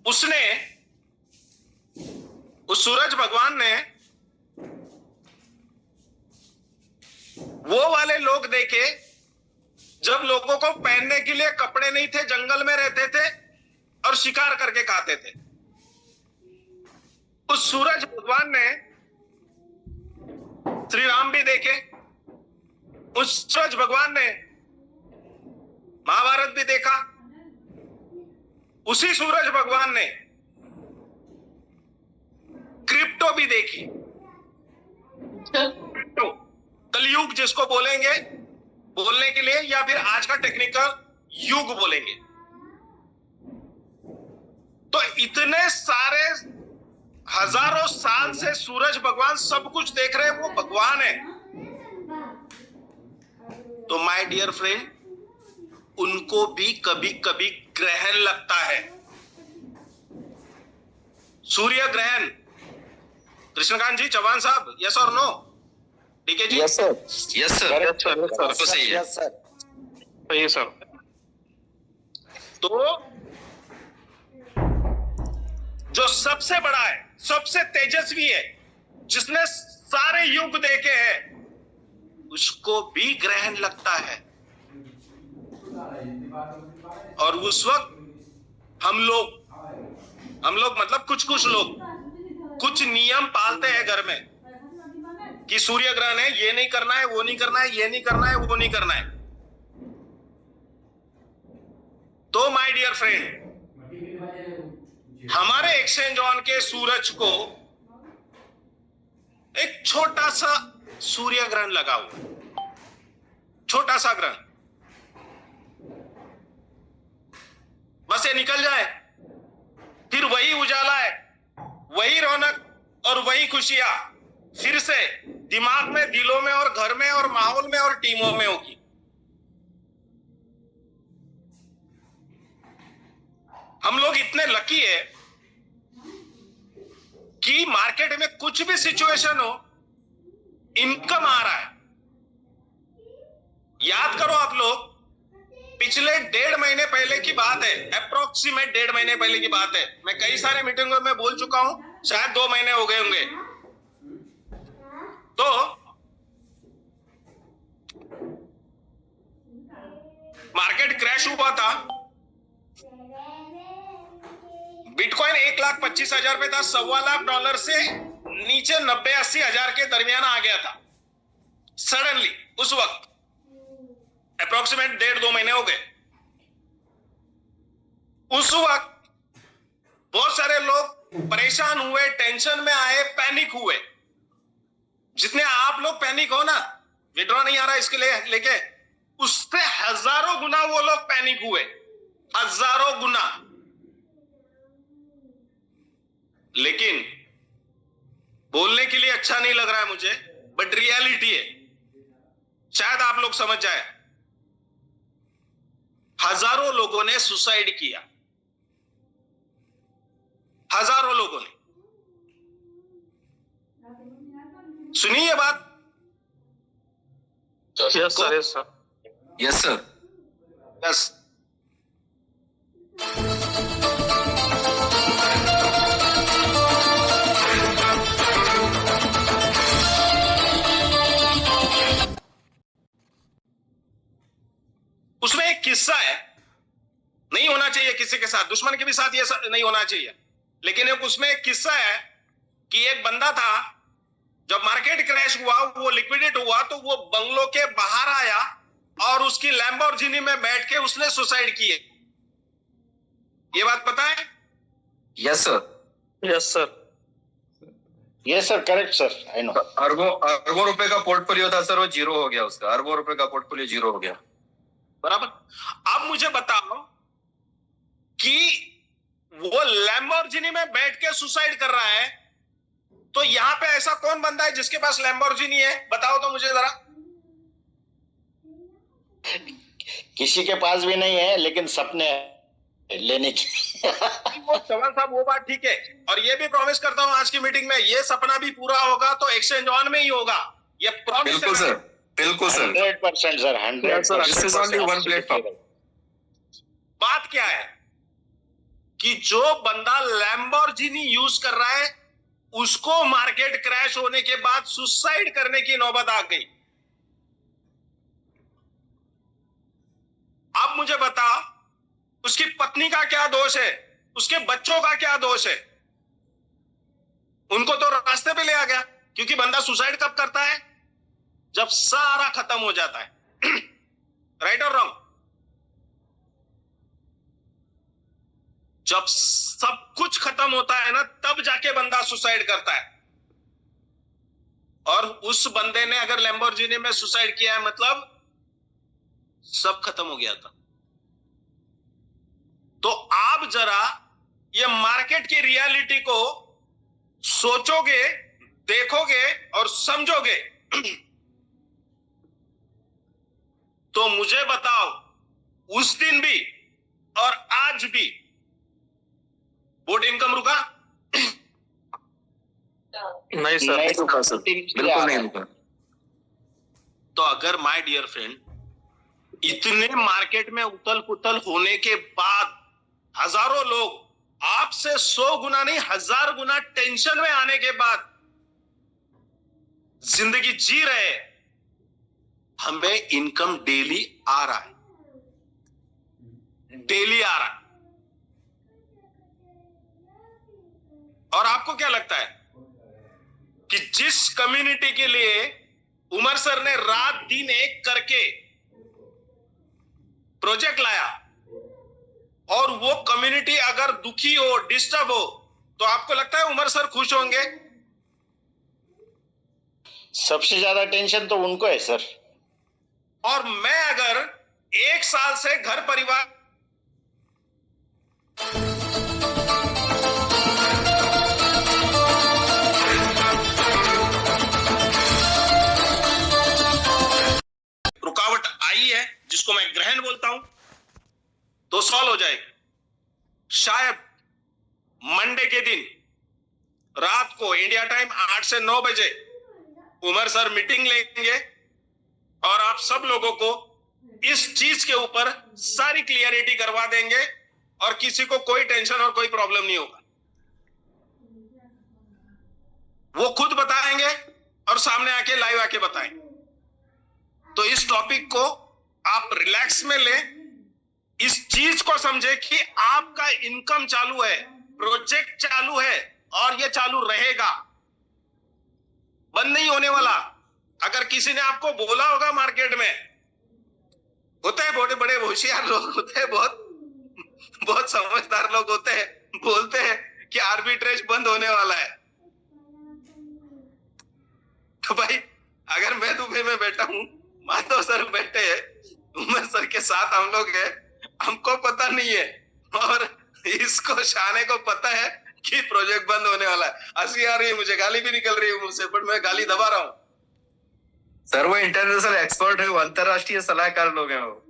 उसने, उस सूरज भगवान ने वो वाले लोग देखे जब लोगों को पहनने के लिए कपड़े नहीं थे, जंगल में रहते थे और शिकार करके खाते थे। उस सूरज भगवान ने श्री राम भी देखे, उस सूरज भगवान ने महाभारत भी देखा, उसी सूरज भगवान ने क्रिप्टो भी देखी, कलयुग जिसको बोलेंगे बोलने के लिए, या फिर आज का टेक्निकल युग बोलेंगे। तो इतने सारे हजारों साल से सूरज भगवान सब कुछ देख रहे हैं, वो भगवान है। तो माय डियर फ्रेंड, उनको भी कभी कभी ग्रहण लगता है, सूर्य ग्रहण। कृष्णकांत जी, चौहान साहब, यस और नो? ठीक है जी, यस सर, यस सर, आपको सही है। यस सर, सही है सर। तो जो सबसे बड़ा है, सबसे तेजस्वी है, जिसने सारे युग देखे हैं, उसको भी ग्रहण लगता है। और उस वक्त हम लोग मतलब कुछ लोग कुछ नियम पालते हैं घर में कि सूर्य ग्रहण है, ये नहीं करना है, वो नहीं करना है, ये नहीं करना है, वो नहीं करना है। तो माय डियर फ्रेंड, हमारे एक्सचेंज ऑन के सूरज को एक छोटा सा सूर्य ग्रहण लगा हुआ, छोटा सा ग्रहण, बस ये निकल जाए, फिर वही उजाला है, वही रौनक और वही खुशियां फिर से दिमाग में, दिलों में और घर में और माहौल में और टीमों में होगी। हम लोग इतने लकी है कि मार्केट में कुछ भी सिचुएशन हो, इनकम आ रहा है। याद करो आप लोग, पिछले 1.5 महीने पहले की बात है, अप्रोक्सीमेट 1.5 महीने पहले की बात है, मैं कई सारे मीटिंगों में बोल चुका हूं, शायद 2 महीने हो गए होंगे। तो मार्केट क्रैश हुआ था, बिटकॉइन 1,25,000 पे था, $1,25,000 से नीचे 90-80 हजार के दरमियान आ गया था सडनली। उस वक्त अप्रोक्सीमेट 1.5-2 महीने हो गए। उस वक्त बहुत सारे लोग परेशान हुए, टेंशन में आए, पैनिक हुए। जितने आप लोग पैनिक हो ना, विड्रॉ नहीं आ रहा इसके लिए लेके, उससे हजारों गुना वो लोग पैनिक हुए, हजारों गुना। लेकिन बोलने के लिए अच्छा नहीं लग रहा है मुझे, बट रियलिटी है, शायद आप लोग समझ जाए। हजारों लोगों ने सुसाइड किया, हजारों लोगों ने। सुनिए ये बात। Yes sir, yes sir, yes. किस्सा है, नहीं होना चाहिए किसी के साथ, दुश्मन के भी साथ ये नहीं होना चाहिए, लेकिन एक उसमें एक किस्सा है कि एक बंदा था, जब मार्केट क्रैश हुआ, वो लिक्विडेट हुआ, तो वो बंगलो के बाहर आया और उसकी लैम्बोर्गिनी में बैठ के उसने सुसाइड किए। ये बात पता है? Yes sir. Yes sir. Yes sir, correct sir, I know. अरबों रुपए का पोर्टफोलियो था सर, वो जीरो हो गया उसका, अरबों रुपए का पोर्टफोलियो जीरो हो गया। बराबर। अब मुझे बताओ कि वो लैम्बोर्गिनी में बैठ के सुसाइड कर रहा है, तो यहां पे ऐसा कौन बंदा है जिसके पास लैम्बोर्गिनी है? बताओ तो मुझे जरा। किसी के पास भी नहीं है, लेकिन सपने लेने की। वो चौहान साहब, वो बात ठीक है, और ये भी प्रॉमिस करता हूं आज की मीटिंग में, ये सपना भी पूरा होगा तो एक्सचेंज ऑन में ही होगा, ये प्रॉमिस। बिल्कुल सर, बिल्कुल sir, 100% sir, 100%। This is only one platform. बात क्या है कि जो बंदा लैम्बोर्गिनी यूज कर रहा है, उसको मार्केट क्रैश होने के बाद सुसाइड करने की नौबत आ गई। अब मुझे बता, उसकी पत्नी का क्या दोष है, उसके बच्चों का क्या दोष है? उनको तो रास्ते पे ले आ गया, क्योंकि बंदा सुसाइड कब करता है? जब सारा खत्म हो जाता है। राइट और रॉन्ग? जब सब कुछ खत्म होता है ना, तब जाके बंदा सुसाइड करता है। और उस बंदे ने अगर लैम्बोर्गिनी में सुसाइड किया है, मतलब सब खत्म हो गया था। तो आप जरा ये मार्केट की रियलिटी को सोचोगे, देखोगे और समझोगे, तो मुझे बताओ, उस दिन भी और आज भी बोर्ड इनकम रुका? नहीं सर, नहीं रुका सर, बिल्कुल नहीं रुका। तो अगर माय डियर फ्रेंड, इतने मार्केट में उथल पुथल होने के बाद हजारों लोग आपसे 100 गुना नहीं 1000 गुना टेंशन में आने के बाद जिंदगी जी रहे, हमें इनकम डेली आ रहा है, डेली आ रहा है। और आपको क्या लगता है कि जिस कम्युनिटी के लिए उमर सर ने रात दिन एक करके प्रोजेक्ट लाया, और वो कम्युनिटी अगर दुखी हो, डिस्टर्ब हो, तो आपको लगता है उमर सर खुश होंगे? सबसे ज्यादा टेंशन तो उनको है सर। और मैं अगर 1 साल से घर परिवार रुकावट आई है, जिसको मैं ग्रहण बोलता हूं, तो सॉल्व हो जाएगा। शायद मंडे के दिन रात को इंडिया टाइम 8 से 9 बजे उमर सर मीटिंग लेंगे और आप सब लोगों को इस चीज के ऊपर सारी क्लियरिटी करवा देंगे, और किसी को कोई टेंशन और कोई प्रॉब्लम नहीं होगा। वो खुद बताएंगे और सामने आके लाइव आके बताएंगे। तो इस टॉपिक को आप रिलैक्स में लें, इस चीज को समझे कि आपका इनकम चालू है, प्रोजेक्ट चालू है, और ये चालू रहेगा, बंद नहीं होने वाला। अगर किसी ने आपको बोला होगा, मार्केट में होते हैं बड़े बड़े होशियार लोग होते हैं, बहुत समझदार लोग होते हैं, बोलते हैं कि आर्बिट्रेज बंद होने वाला है। तो भाई, अगर मैं दुबई में बैठा हूं, माधव सर बैठे हैं, उमर सर के साथ हम लोग हैं, हमको पता नहीं है, और इसको शाने को पता है कि प्रोजेक्ट बंद होने वाला है। हंसी आ रही है मुझे, गाली भी निकल रही है मुझसे, बट मैं गाली दबा रहा हूं। सर वो इंटरनेशनल एक्सपर्ट है, वो अंतरराष्ट्रीय सलाहकार लोग हैं वो।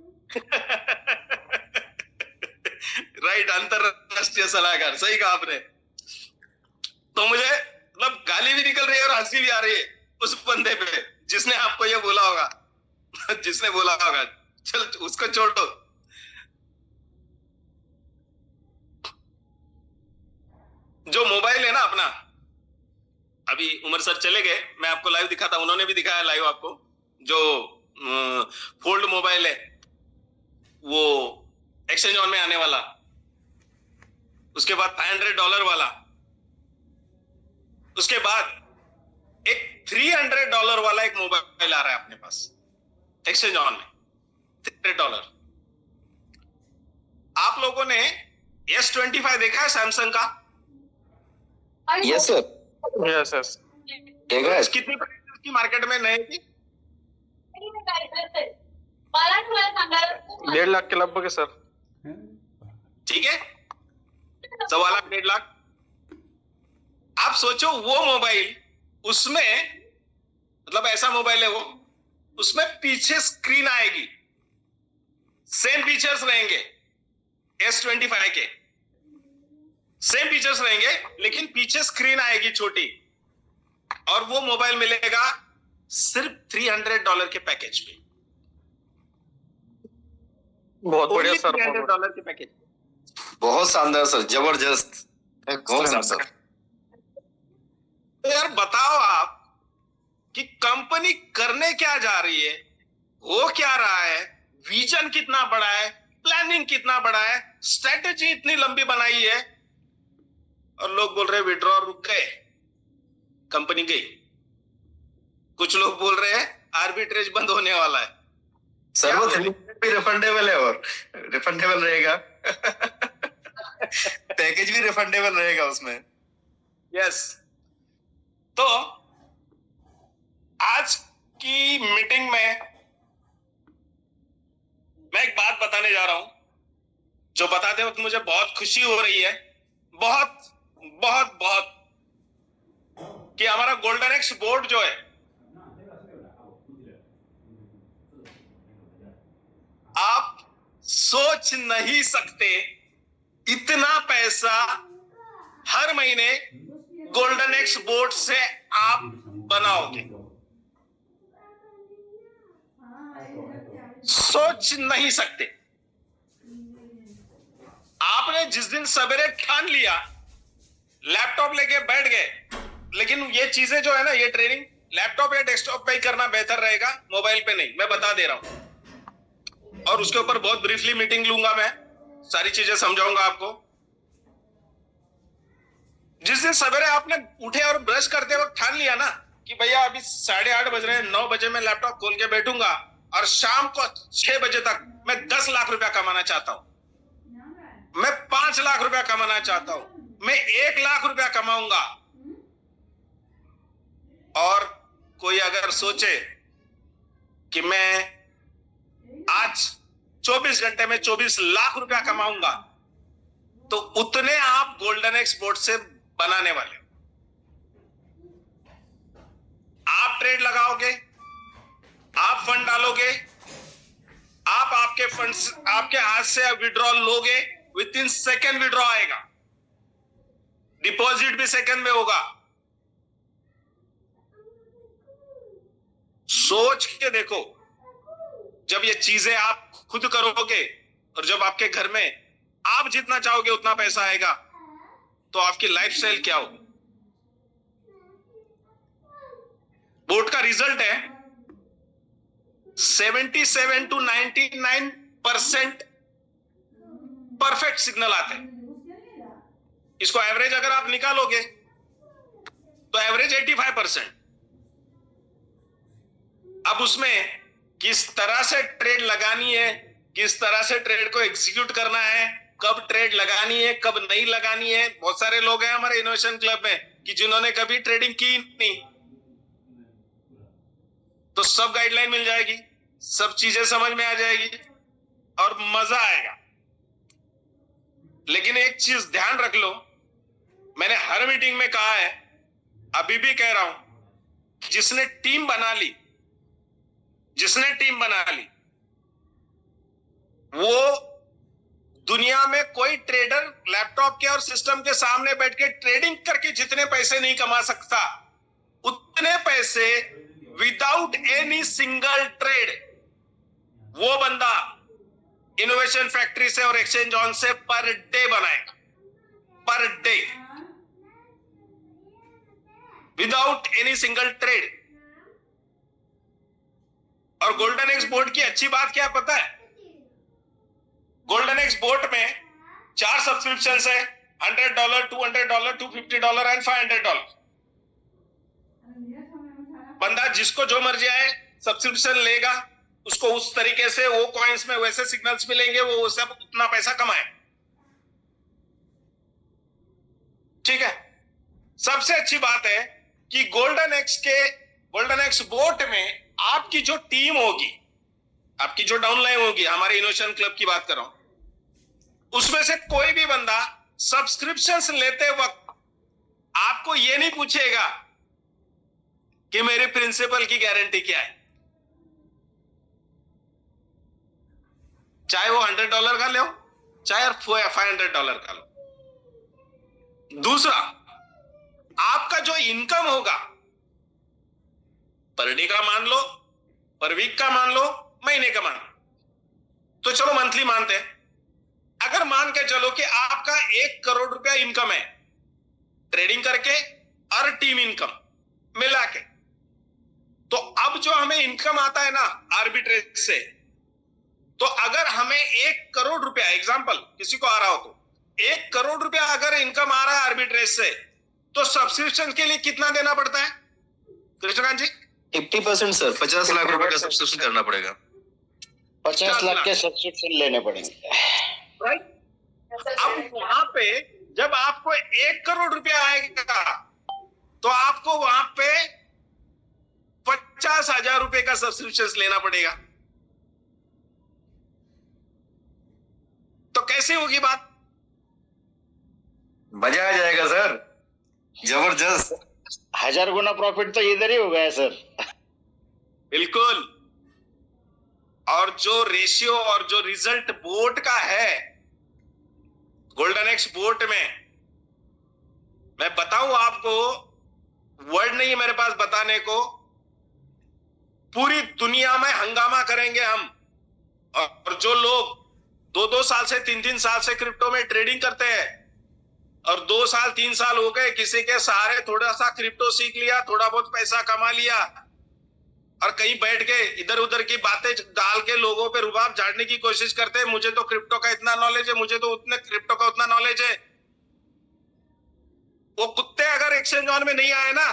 राइट, अंतरराष्ट्रीय सलाहकार, सही कहा आपने। तो मुझे मतलब गाली भी निकल रही है और हंसी भी आ रही है उस बंदे पे जिसने आपको ये बोला होगा। जिसने बोला होगा, चल उसको छोड़ दो। जो मोबाइल है ना अपना, अभी उमर सर चले गए, मैं आपको लाइव दिखाता, उन्होंने भी दिखाया लाइव आपको, जो फोल्ड मोबाइल है, वो एक्सचेंज ऑन में आने वाला, उसके बाद $500 वाला, उसके बाद एक $300 वाला एक मोबाइल आ रहा है अपने पास एक्सचेंज ऑन में, $300। आप लोगों ने S25 देखा है सैमसंग का? यस सर, यस यस देखा है। कितनी प्राइस की मार्केट में नए की? 1.5 लाख के लगभग है सर। ठीक है, 1.25 लाख 1.5 लाख। आप सोचो वो मोबाइल, उसमें मतलब ऐसा मोबाइल है वो, उसमें पीछे स्क्रीन आएगी, सेम फीचर्स रहेंगे S25 के, सेम फीचर्स रहेंगे लेकिन पीछे स्क्रीन आएगी छोटी, और वो मोबाइल मिलेगा सिर्फ $300 के पैकेज पे। बहुत बढ़िया सर, $300 के पैकेज। बहुत शानदार सर, जबरदस्त, बहुत शानदार। तो यार बताओ आप कि कंपनी करने क्या जा रही है, हो क्या रहा है, विजन कितना बड़ा है, प्लानिंग कितना बड़ा है, स्ट्रेटेजी इतनी लंबी बनाई है, और लोग बोल रहे विड्रॉ रुक गए, कंपनी गई। कुछ लोग बोल रहे हैं आर्बिट्रेज बंद होने वाला है। सर वो भी रिफंडेबल है और रिफंडेबल रहेगा। पैकेज भी रिफंडेबल रहेगा उसमें। यस, तो आज की मीटिंग में मैं एक बात बताने जा रहा हूं, जो बताते वक्त मुझे बहुत खुशी हो रही है, बहुत बहुत बहुत, कि हमारा गोल्डन एक्स बोर्ड जो है, आप सोच नहीं सकते इतना पैसा हर महीने गोल्डन एक्स बोर्ड से आप बनाओगे, सोच नहीं सकते। आपने जिस दिन सवेरे ठान लिया, लैपटॉप लेके बैठ गए, लेकिन ये चीजें जो है ना, ये ट्रेनिंग लैपटॉप या डेस्कटॉप पे ही करना बेहतर रहेगा, मोबाइल पे नहीं, मैं बता दे रहा हूं। और उसके ऊपर बहुत ब्रीफली मीटिंग लूंगा, मैं सारी चीजें समझाऊंगा आपको। जिस दिन सवेरे आपने उठे और ब्रश करते वक्त ठान लिया ना कि भैया अभी 8:30 बज रहे हैं, 9 बजे मैं लैपटॉप खोल के बैठूंगा और शाम को 6 बजे तक मैं 10 लाख रुपया कमाना चाहता हूं, मैं 5 लाख रुपया कमाना चाहता हूं, मैं 1 लाख रुपया कमाऊंगा, और कोई अगर सोचे कि मैं आज 24 घंटे में 24 लाख रुपया कमाऊंगा, तो उतने आप गोल्डन एक्स बोर्ड से बनाने वाले हो। आप ट्रेड लगाओगे, आप फंड डालोगे, आप आपके फंड्स आपके हाथ से विड्रॉल लोगे, विद इन सेकेंड विड्रॉ आएगा, डिपॉजिट भी सेकेंड में होगा। सोच के देखो, जब ये चीजें आप खुद करोगे और जब आपके घर में आप जितना चाहोगे उतना पैसा आएगा, तो आपकी लाइफस्टाइल क्या होगी। बोर्ड का रिजल्ट है 77 to 99% परफेक्ट सिग्नल आते हैं। इसको एवरेज अगर आप निकालोगे तो एवरेज 85%। अब उसमें किस तरह से ट्रेड लगानी है, किस तरह से ट्रेड को एग्जीक्यूट करना है, कब ट्रेड लगानी है, कब नहीं लगानी है। बहुत सारे लोग हैं हमारे इनोवेशन क्लब में कि जिन्होंने कभी ट्रेडिंग की नहीं, तो सब गाइडलाइन मिल जाएगी, सब चीजें समझ में आ जाएगी और मजा आएगा। लेकिन एक चीज ध्यान रख लो, मैंने हर मीटिंग में कहा है, अभी भी कह रहा हूं, जिसने टीम बना ली, वो दुनिया में कोई ट्रेडर लैपटॉप के और सिस्टम के सामने बैठ के ट्रेडिंग करके जितने पैसे नहीं कमा सकता, उतने पैसे विदाउट एनी सिंगल ट्रेड वो बंदा इनोवेशन फैक्ट्री से और एक्सचेंज ऑन से पर डे बनाएगा, per day, without any single trade. और गोल्डन एक्स बोर्ड की अच्छी बात क्या पता है, गोल्डन एक्स बोट में 4 सब्सक्रिप्शन है, $100, $200, $250 एंड $500। बंदा जिसको जो मर्जी आए सब्सक्रिप्शन लेगा, उसको उस तरीके से वो कॉइन्स में वैसे सिग्नल्स मिलेंगे, वो सब उतना पैसा कमाए। ठीक है। सबसे अच्छी बात है कि गोल्डन एक्स बोट में आपकी जो टीम होगी, आपकी जो डाउनलाइन होगी, हमारे इनोवेशन क्लब की बात कर रहा हूं, उसमें से कोई भी बंदा सब्सक्रिप्शंस लेते वक्त आपको ये नहीं पूछेगा कि मेरे प्रिंसिपल की गारंटी क्या है, चाहे वो $100 का लो, चाहे $500 का लो। दूसरा, आपका जो इनकम होगा, पर डे का मान लो, पर वीक का मान लो, महीने का मान लो, तो चलो मंथली मानते हैं। अगर मान के चलो कि आपका 1 करोड़ रुपया इनकम है ट्रेडिंग करके और टीम इनकम मिला के, तो अब जो हमें इनकम आता है ना आर्बिट्रेज से, तो अगर हमें 1 करोड़ रुपया, एग्जांपल किसी को आ रहा हो तो 1 करोड़ रुपया अगर इनकम आ रहा है आर्बिट्रेज से, तो सब्सक्रिप्शन के लिए कितना देना पड़ता है कृष्णकांत जी? 50% सर, 50 लाख रुपए का सब्सक्रिप्शन करना पड़ेगा। 50 लाख के सब्सक्रिप्शन लेने पड़ेंगे। राइट। अब वहां पे जब आपको 1 करोड़ रुपया आएगा, तो आपको वहां पे 50,000 रुपए का सब्सक्रिप्शन लेना पड़ेगा। तो कैसे होगी बात? मजा आ जाएगा सर, जबरदस्त। 1000 गुना प्रॉफिट तो इधर ही हो गया सर। बिल्कुल। और जो रेशियो और जो रिजल्ट बोट का है, गोल्डन एक्स बोट में, मैं बताऊं आपको, वर्ड नहीं है मेरे पास बताने को, पूरी दुनिया में हंगामा करेंगे हम। और जो लोग 2-2 साल से 3-3 साल से क्रिप्टो में ट्रेडिंग करते हैं, और 2 साल 3 साल हो गए, किसी के सहारे थोड़ा सा क्रिप्टो सीख लिया, थोड़ा बहुत पैसा कमा लिया, और कहीं बैठ के इधर उधर की बातें डाल के लोगों पे रुबाब झाड़ने की कोशिश करते हैं, मुझे तो क्रिप्टो का इतना नॉलेज है, मुझे तो उतने क्रिप्टो का उतना नॉलेज है। वो कुत्ते अगर एक्सचेंज ऑन में नहीं आए ना,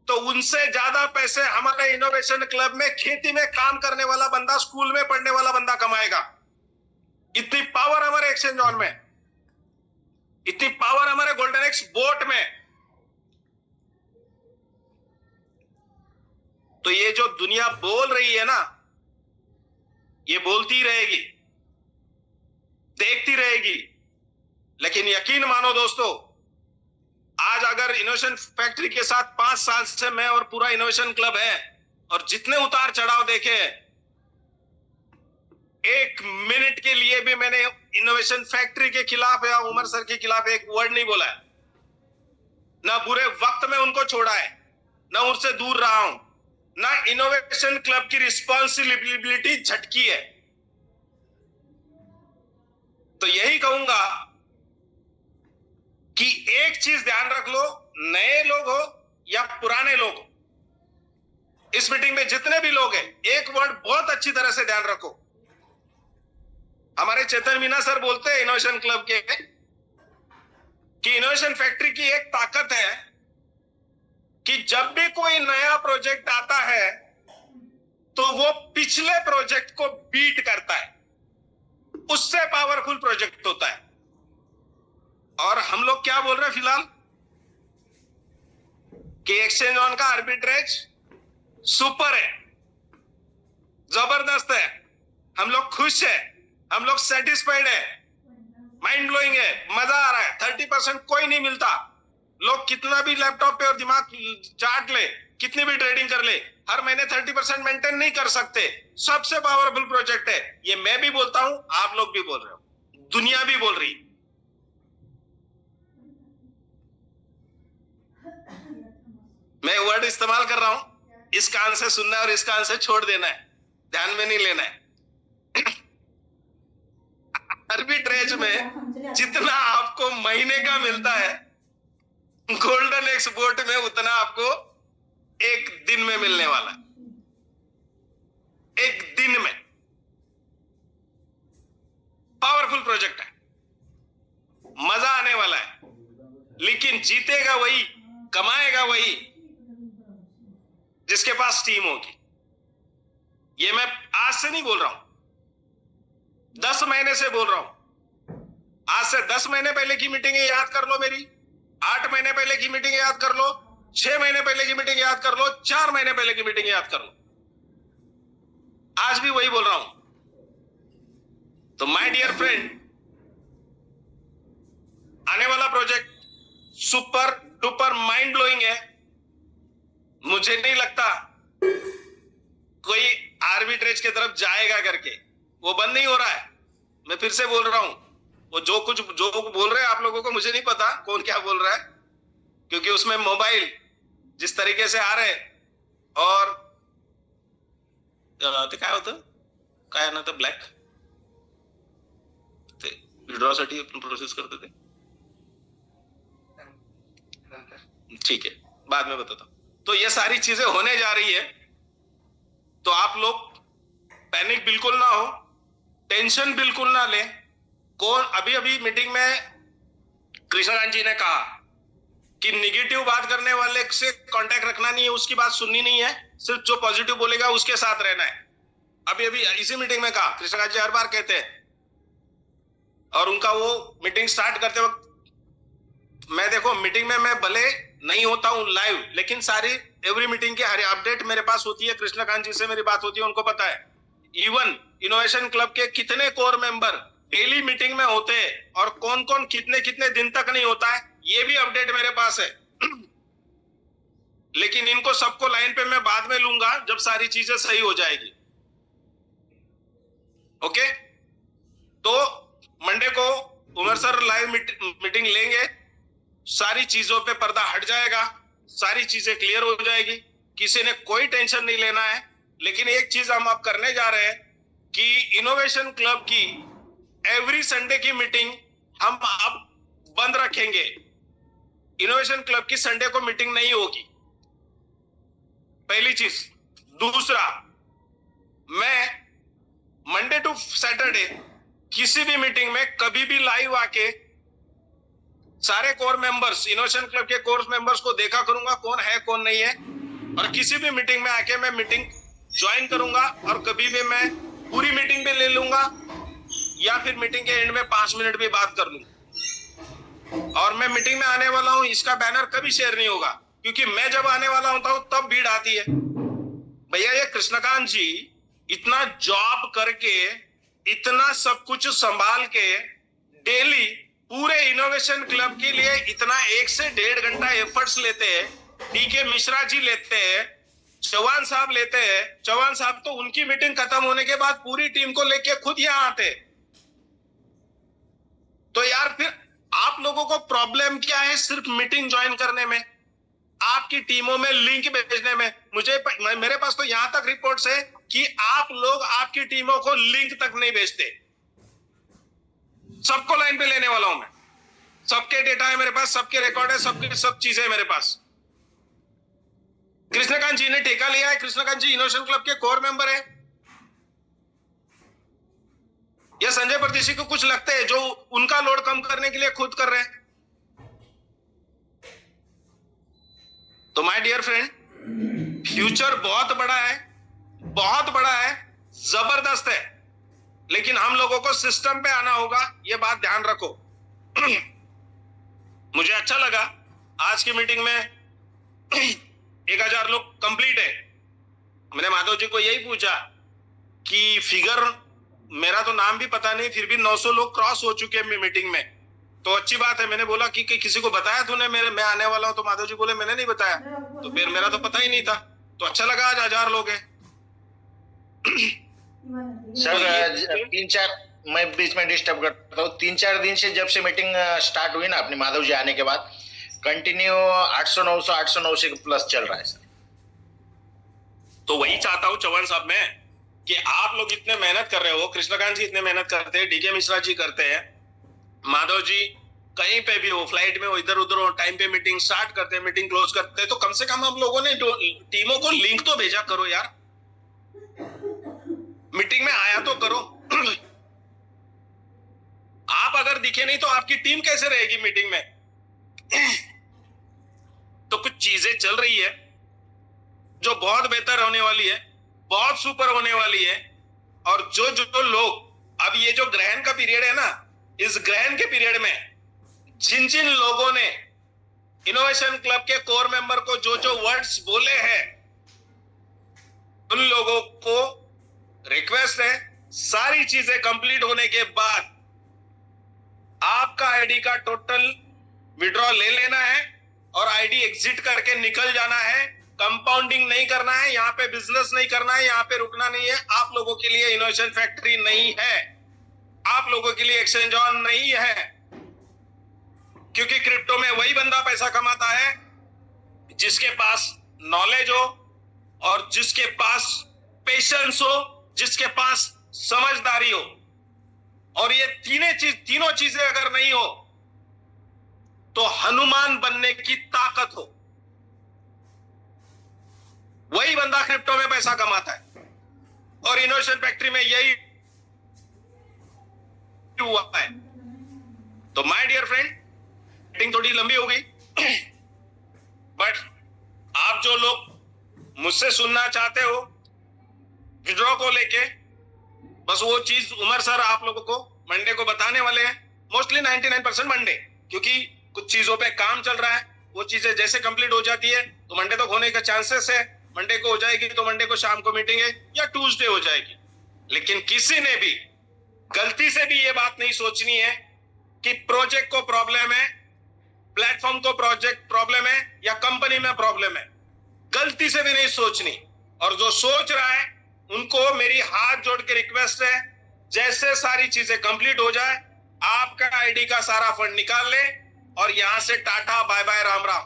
तो उनसे ज्यादा पैसे हमारे इनोवेशन क्लब में खेती में काम करने वाला बंदा, स्कूल में पढ़ने वाला बंदा कमाएगा। इतनी पावर हमारे एक्सचेंज ऑन में, इतनी पावर हमारे गोल्डन एक्स बोट में। तो ये जो दुनिया बोल रही है ना, ये बोलती रहेगी, देखती रहेगी, लेकिन यकीन मानो दोस्तों, आज अगर इनोवेशन फैक्ट्री के साथ 5 साल से मैं और पूरा इनोवेशन क्लब है, और जितने उतार चढ़ाव देखे, 1 मिनट के लिए भी मैंने इनोवेशन फैक्ट्री के खिलाफ या उमर सर के खिलाफ एक वर्ड नहीं बोला है। ना बुरे वक्त में उनको छोड़ा है, ना उनसे दूर रहा हूं, ना इनोवेशन क्लब की रिस्पॉन्सिबिलिटी झटकी है। तो यही कहूंगा कि एक चीज ध्यान रख लो, नए लोग हो या पुराने लोग हो, इस मीटिंग में जितने भी लोग हैं, एक वर्ड बहुत अच्छी तरह से ध्यान रखो। हमारे चेतन मीना सर बोलते हैं इनोवेशन क्लब के कि इनोवेशन फैक्ट्री की एक ताकत है कि जब भी कोई नया प्रोजेक्ट आता है, तो वो पिछले प्रोजेक्ट को बीट करता है, उससे पावरफुल प्रोजेक्ट होता है। और हम लोग क्या बोल रहे हैं फिलहाल कि एक्सचेंज ऑन का आर्बिट्रेज सुपर है, जबरदस्त है, हम लोग खुश है, हम लोग सेटिस्फाइड है, माइंड ब्लोइंग है, मजा आ रहा है। 30% कोई नहीं मिलता। लोग कितना भी लैपटॉप पे और दिमाग चाट ले, कितनी भी ट्रेडिंग कर ले, हर महीने 30% मेंटेन नहीं कर सकते। सबसे पावरफुल प्रोजेक्ट है ये। मैं भी बोलता हूं, आप लोग भी बोल रहे हो, दुनिया भी बोल रही। मैं वर्ड इस्तेमाल कर रहा हूं, इस कान से सुनना है और इस कान से छोड़ देना है, ध्यान में नहीं लेना है। आर्बिट्रेज में जितना आपको महीने का मिलता है, गोल्डन एक्स बोट में उतना आपको एक दिन में मिलने वाला है। एक दिन में पावर लेकिन जीतेगा वही, कमाएगा वही जिसके पास टीम होगी। ये मैं आज से नहीं बोल रहा हूं, 10 महीने से बोल रहा हूं। आज से 10 महीने पहले की मीटिंगें याद कर लो मेरी, 8 महीने पहले की मीटिंग याद कर लो, 6 महीने पहले की मीटिंग याद कर लो, 4 महीने पहले की मीटिंग याद कर लो। आज भी वही बोल रहा हूं। तो माय डियर फ्रेंड, आने वाला project super duper mind blowing है। मुझे नहीं लगता कोई आर्बिट्रेज की तरफ जाएगा करके, वो बंद नहीं हो रहा है। मैं फिर से बोल रहा हूं, वो जो बोल रहे हैं आप लोगों को मुझे नहीं पता कौन क्या बोल रहा है, क्योंकि उसमें मोबाइल जिस तरीके से आ रहे और ते काय होतं, काय ना, ब्लॅक ते विड्रॉसाठी प्रोसेस करते थे, ठीक है बाद में बताता हूं। तो ये सारी चीजें होने जा रही है, तो आप लोग पैनिक बिल्कुल ना हो, टेंशन बिल्कुल ना ले। कौन अभी मीटिंग में कृष्णकांत जी ने कहा कि निगेटिव बात करने वाले से कांटेक्ट रखना नहीं है, उसकी बात सुननी नहीं है, सिर्फ जो पॉजिटिव बोलेगा उसके साथ रहना है। अभी इसी मीटिंग में कहा, कृष्णकांत जी हर बार कहते हैं, और उनका वो मीटिंग स्टार्ट करते वक्त मैं देखो मीटिंग में मैं भले नहीं होता हूं लाइव, लेकिन सारी एवरी मीटिंग की हर अपडेट मेरे पास होती है। कृष्णकांत जी से मेरी बात होती है, उनको पता है। इवन इनोवेशन क्लब के कितने कोर मेंबर डेली मीटिंग में होते हैं और कौन कौन कितने कितने दिन तक नहीं होता है, ये भी अपडेट मेरे पास है। लेकिन इनको सबको लाइन पे मैं बाद में लूंगा जब सारी चीजें सही हो जाएगी। ओके, तो मंडे को उमर सर लाइव मीटिंग लेंगे, सारी चीजों पे पर्दा हट जाएगा, सारी चीजें क्लियर हो जाएगी, किसी ने कोई टेंशन नहीं लेना है। लेकिन एक चीज हम अब करने जा रहे हैं कि इनोवेशन क्लब की एवरी संडे की मीटिंग हम अब बंद रखेंगे। इनोवेशन क्लब की संडे को मीटिंग नहीं होगी, पहली चीज। दूसरा, मैं मंडे टू सैटरडे किसी भी मीटिंग में कभी भी लाइव आके सारे कोर मेंबर्स, इनोवेशन क्लब के कोर मेंबर्स को देखा करूंगा कौन है कौन नहीं है, और किसी भी मीटिंग में आके मैं मीटिंग ज्वाइन करूंगा, और कभी भी मैं पूरी मीटिंग पे ले लूंगा या फिर मीटिंग के एंड में 5 मिनट भी बात कर लूंगा। और मैं मीटिंग में आने वाला हूं, इसका बैनर कभी शेयर नहीं होगा, क्योंकि मैं जब आने वाला होता हूं तब भीड़ आती है। भैया ये कृष्णकांत जी इतना जॉब करके, इतना सब कुछ संभाल के, डेली पूरे इनोवेशन क्लब के लिए इतना 1 से 1.5 घंटा एफर्ट्स लेते हैं। डीके मिश्रा जी लेते हैं, चौहान साहब लेते हैं। चौहान साहब तो उनकी मीटिंग खत्म होने के बाद पूरी टीम को लेके खुद यहां आते। तो यार फिर आप लोगों को प्रॉब्लम क्या है सिर्फ मीटिंग ज्वाइन करने में, आपकी टीमों में लिंक भेजने में? मेरे पास तो यहां तक रिपोर्ट्स है कि आप लोग आपकी टीमों को लिंक तक नहीं भेजते। सबको लाइन पे लेने वाला हूं मैं, सबके डेटा है मेरे पास, सबके रिकॉर्ड है, सबके सब चीजें है मेरे पास। कृष्णकांत जी ने ठेका लिया है, कृष्णकांत जी इनोवेशन क्लब के कोर मेंबर है। या संजय परदेशी को कुछ लगते हैं जो उनका लोड कम करने के लिए खुद कर रहे हैं? तो माय डियर फ्रेंड, फ्यूचर बहुत बड़ा है, बहुत बड़ा है, जबरदस्त है, लेकिन हम लोगों को सिस्टम पे आना होगा, ये बात ध्यान रखो। मुझे अच्छा लगा आज की मीटिंग में 1000 लोग कंप्लीट है। मैंने माधव जी को यही पूछा कि फिगर, मेरा तो नाम भी पता नहीं, फिर भी 900 लोग क्रॉस हो चुके हैं मीटिंग में, तो अच्छी बात है। मैंने बोला कि किसी को बताया तूने मैं आने वाला हूं? तो माधव जी बोले मैंने नहीं बताया। तो फिर मेरा तो पता ही नहीं था, तो अच्छा लगा आज 1000 लोग हैं। सर 3-4 मैं बीच में डिस्टर्ब करता हूँ। 3-4 दिन से जब से मीटिंग स्टार्ट हुई ना अपने माधव जी आने के बाद, कंटिन्यू 800-900 प्लस चल रहा है सर। तो वही चाहता हूं चौहान साहब मैं कि आप लोग इतने मेहनत कर रहे हो, कृष्णकांत जी इतने मेहनत करते हैं, डीके मिश्रा जी करते हैं, माधव जी कहीं पे भी हो, फ्लाइट में हो, इधर उधर हो, टाइम पे मीटिंग स्टार्ट करते हैं, मीटिंग क्लोज करते हैं, तो कम से कम हम लोगों ने टीमों को लिंक तो भेजा करो यार, मीटिंग में आया तो करो। आप अगर दिखे नहीं तो आपकी टीम कैसे रहेगी मीटिंग में? चीजें चल रही है जो बहुत बेहतर होने वाली है, बहुत सुपर होने वाली है। और जो जो लोग अब ये जो ग्रहण का पीरियड है ना, इस ग्रहण के पीरियड में जिन जिन लोगों ने इनोवेशन क्लब के कोर मेंबर को जो जो वर्ड्स बोले हैं, उन लोगों को रिक्वेस्ट है, सारी चीजें कंप्लीट होने के बाद आपका आईडी का टोटल विड्रॉ ले लेना है और आईडी एग्जिट करके निकल जाना है। कंपाउंडिंग नहीं करना है, यहाँ पे बिजनेस नहीं करना है, यहाँ पे रुकना नहीं है। आप लोगों के लिए इनोवेशन फैक्ट्री नहीं है, आप लोगों के लिए एक्सचेंज ऑन नहीं है, क्योंकि क्रिप्टो में वही बंदा पैसा कमाता है जिसके पास नॉलेज हो और जिसके पास पेशेंस हो, जिसके पास समझदारी हो। और ये तीनों चीजें अगर नहीं हो तो हनुमान बनने की ताकत हो, वही बंदा क्रिप्टो में पैसा कमाता है। और इनोवेशन फैक्ट्री में यही हुआ है। तो माय डियर फ्रेंड, मीटिंग थोड़ी लंबी हो गई, बट आप जो लोग मुझसे सुनना चाहते हो विड्रॉ को लेके, बस वो चीज उमर सर आप लोगों को मंडे को बताने वाले हैं। मोस्टली 99% मंडे, क्योंकि कुछ चीजों पे काम चल रहा है। वो चीजें जैसे कंप्लीट हो जाती है तो मंडे तक होने का चांसेस है। मंडे को हो जाएगी तो मंडे को शाम को मीटिंग है, या ट्यूसडे हो जाएगी। लेकिन किसी ने भी गलती से भी ये बात नहीं सोचनी है कि प्रोजेक्ट को प्रॉब्लम है, प्लेटफॉर्म को प्रोजेक्ट प्रॉब्लम है, या कंपनी में प्रॉब्लम है। गलती से भी नहीं सोचनी। और जो सोच रहा है उनको मेरी हाथ जोड़ के रिक्वेस्ट है, जैसे सारी चीजें कंप्लीट हो जाए आपका आईडी का सारा फंड निकाल ले और यहां से tata bye bye Ram Ram.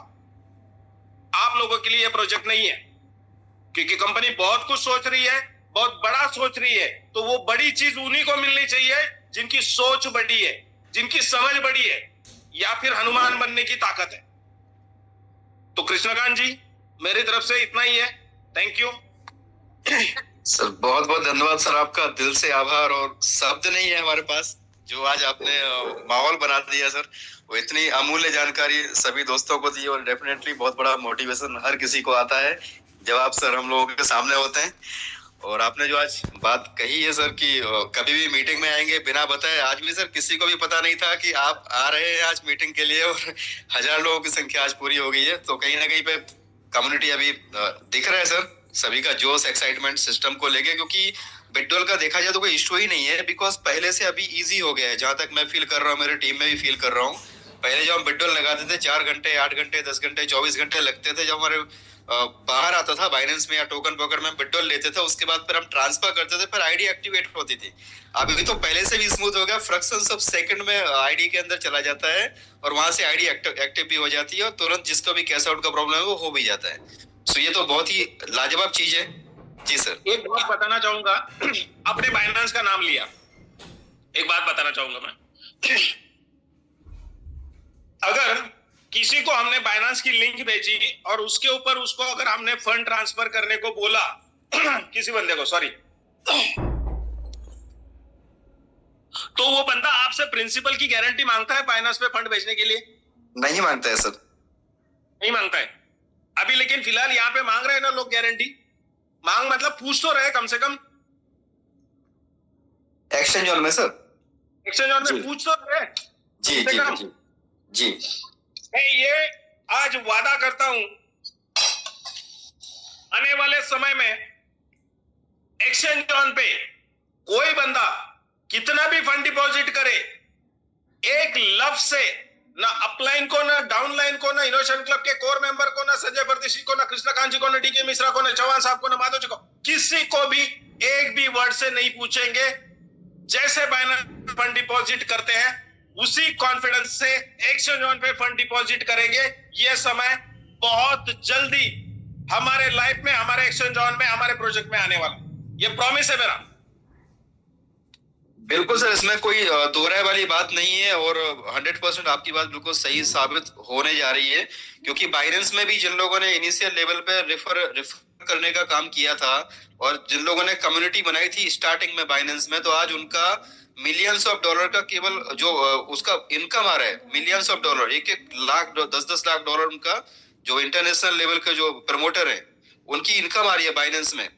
आप लोगों के लिए यह प्रोजेक्ट नहीं है, क्योंकि कंपनी बहुत कुछ सोच रही है, बहुत बड़ा सोच रही है। तो वो बड़ी चीज उन्हीं को मिलनी चाहिए जिनकी सोच बड़ी है, जिनकी समझ बड़ी है, या फिर हनुमान बनने की ताकत है। तो कृष्णकांत जी, मेरी तरफ से इतना ही है। थैंक यू सर, बहुत बहुत धन्यवाद सर, आपका दिल से आभार। और शब्द नहीं है हमारे पास, जो आज आपने माहौल बना दिया सर। वो इतनी अमूल्य जानकारी सभी दोस्तों को दी, और डेफिनेटली बहुत बड़ा मोटिवेशन हर किसी को आता है जब आप सर हम लोगों के सामने होते हैं। और आपने जो आज बात कही है सर कि कभी भी मीटिंग में आएंगे बिना बताए, आज भी सर किसी को भी पता नहीं था कि आप आ रहे हैं आज मीटिंग के लिए, और 1000 लोगों की संख्या आज पूरी हो गई है। तो कहीं ना कहीं पे कम्युनिटी अभी दिख रहा है सर, सभी का जोश, एक्साइटमेंट सिस्टम को लेके। क्योंकि बिटडॉल का देखा जाए तो कोई इश्यू ही नहीं है, बिकॉज पहले से अभी इजी हो गया है। जहां तक मैं फील कर रहा हूँ, मेरी टीम में भी फील कर रहा हूँ। पहले जब हम बिटडॉल लगाते थे 4 घंटे, 8 घंटे, 10 घंटे, 24 घंटे लगते थे। जब हमारे बाहर आता था बाइनेंस में या टोकन ब्रोकर में बिटडॉल लेते थे, उसके बाद फिर हम ट्रांसफर करते थे, फिर आईडी एक्टिवेट होती थी। अभी तो पहले से भी स्मूथ हो गया, फ्रैक्शंस ऑफ सेकंड में आईडी के अंदर चला जाता है और वहां से आईडी एक्टिव भी हो जाती है, और तुरंत जिसको भी कैश आउट का प्रॉब्लम है वो हो भी जाता है। सो ये तो बहुत ही लाजवाब चीज है। जी सर, एक बात बताना चाहूंगा। आपने बाइनेंस का नाम लिया, एक बात बताना चाहूंगा मैं। अगर किसी को हमने बाइनेंस की लिंक भेजी और उसके ऊपर उसको अगर हमने फंड ट्रांसफर करने को बोला किसी बंदे को, सॉरी, तो वो बंदा आपसे प्रिंसिपल की गारंटी मांगता है बाइनेंस पे फंड भेजने के लिए? नहीं मांगता है सर, नहीं मांगता है अभी। लेकिन फिलहाल यहाँ पे मांग रहे हैं ना लोग गारंटी। मांग मतलब पूछ तो रहे कम से कम। एक्सचेंज ऑन में सर, एक्सचेंज ऑन में पूछ तो रहे। जी जी जी जी। मैं ये आज वादा करता हूं, आने वाले समय में एक्सचेंज ऑन पे कोई बंदा कितना भी फंड डिपॉजिट करे, एक लफ्ज से ना अपलाइन को, ना डाउनलाइन को, ना इनोवेशन क्लब के कोर मेंबर को, ना संजय परदेशी को, ना कृष्णकांत जी को, ना डीके मिश्रा को, ना चौहान साहब को, ना माधव जी को, किसी को भी एक भी वर्ड से नहीं पूछेंगे। जैसे बाइनेंस फंड डिपॉजिट करते हैं उसी कॉन्फिडेंस से एक्सचेंज ऑन पे फंड डिपॉजिट करेंगे। ये समय बहुत जल्दी हमारे लाइफ में, हमारे एक्सचेंज ऑन में, हमारे प्रोजेक्ट में आने वाला, ये प्रॉमिस है मेरा। बिल्कुल सर, इसमें कोई दोहराए वाली बात नहीं है, और 100% आपकी बात बिल्कुल सही साबित होने जा रही है। क्योंकि बाइनेंस में भी जिन लोगों ने इनिशियल लेवल पे रेफर करने का काम किया था, और जिन लोगों ने कम्युनिटी बनाई थी स्टार्टिंग में बाइनेंस में, तो आज उनका मिलियंस ऑफ डॉलर का केवल जो उसका इनकम आ रहा है, millions of dollar, 1-1 lakh, 10-10 lakh dollar उनका जो इंटरनेशनल लेवल के जो प्रमोटर है उनकी इनकम आ रही है बाइनेंस में।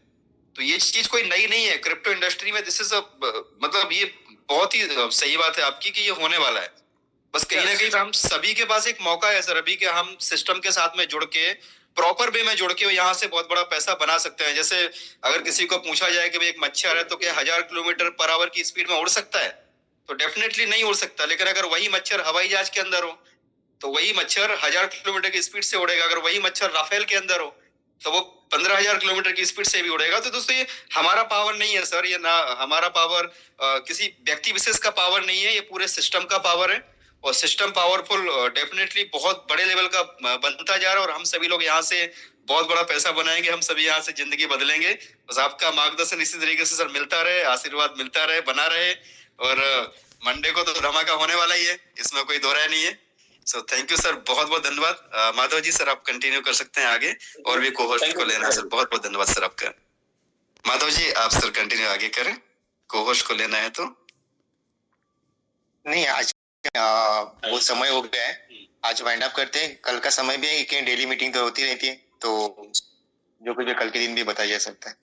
तो ये चीज कोई नई नहीं है क्रिप्टो इंडस्ट्री में। दिस इज मतलब ये बहुत ही सही बात है आपकी कि ये होने वाला है। बस कहीं ना कहीं हम सभी के पास एक मौका है सर अभी कि हम सिस्टम के साथ में जुड़ के प्रॉपर वे में जुड़ के यहाँ से बहुत बड़ा पैसा बना सकते हैं। जैसे अगर किसी को पूछा जाए कि भाई एक मच्छर है तो क्या 1000 किलोमीटर पर आवर की स्पीड में उड़ सकता है, तो डेफिनेटली नहीं उड़ सकता। लेकिन अगर वही मच्छर हवाई जहाज के अंदर हो तो वही मच्छर 1000 किलोमीटर की स्पीड से उड़ेगा। अगर वही मच्छर राफेल के अंदर हो तो वो 15,000 किलोमीटर की स्पीड से भी उड़ेगा। तो दोस्तों ये हमारा पावर नहीं है सर, ये ना हमारा पावर किसी व्यक्ति विशेष का पावर नहीं है, ये पूरे सिस्टम का पावर है। और सिस्टम पावरफुल डेफिनेटली बहुत बड़े लेवल का बनता जा रहा है और हम सभी लोग यहाँ से बहुत बड़ा पैसा बनाएंगे, हम सभी यहाँ से जिंदगी बदलेंगे। बस आपका मार्गदर्शन इसी तरीके से सर मिलता रहे, आशीर्वाद मिलता रहे, बना रहे। और मंडे को तो धमाका होने वाला ही है, इसमें कोई दो राय नहीं है। सो थैंक यू सर, बहुत बहुत धन्यवाद। माधव जी सर आप कंटिन्यू कर सकते हैं आगे और भी को-होस्ट को लेना है सर। बहुत बहुत धन्यवाद सर आपका। माधव जी आप सर कंटिन्यू आगे करें, को-होस्ट को लेना है तो। नहीं, आज वो समय हो गया है, आज वाइंड अप करते हैं। कल का समय भी है कि डेली मीटिंग तो होती रहती है, तो जो कुछ भी कल के दिन भी बताया जा सकता है।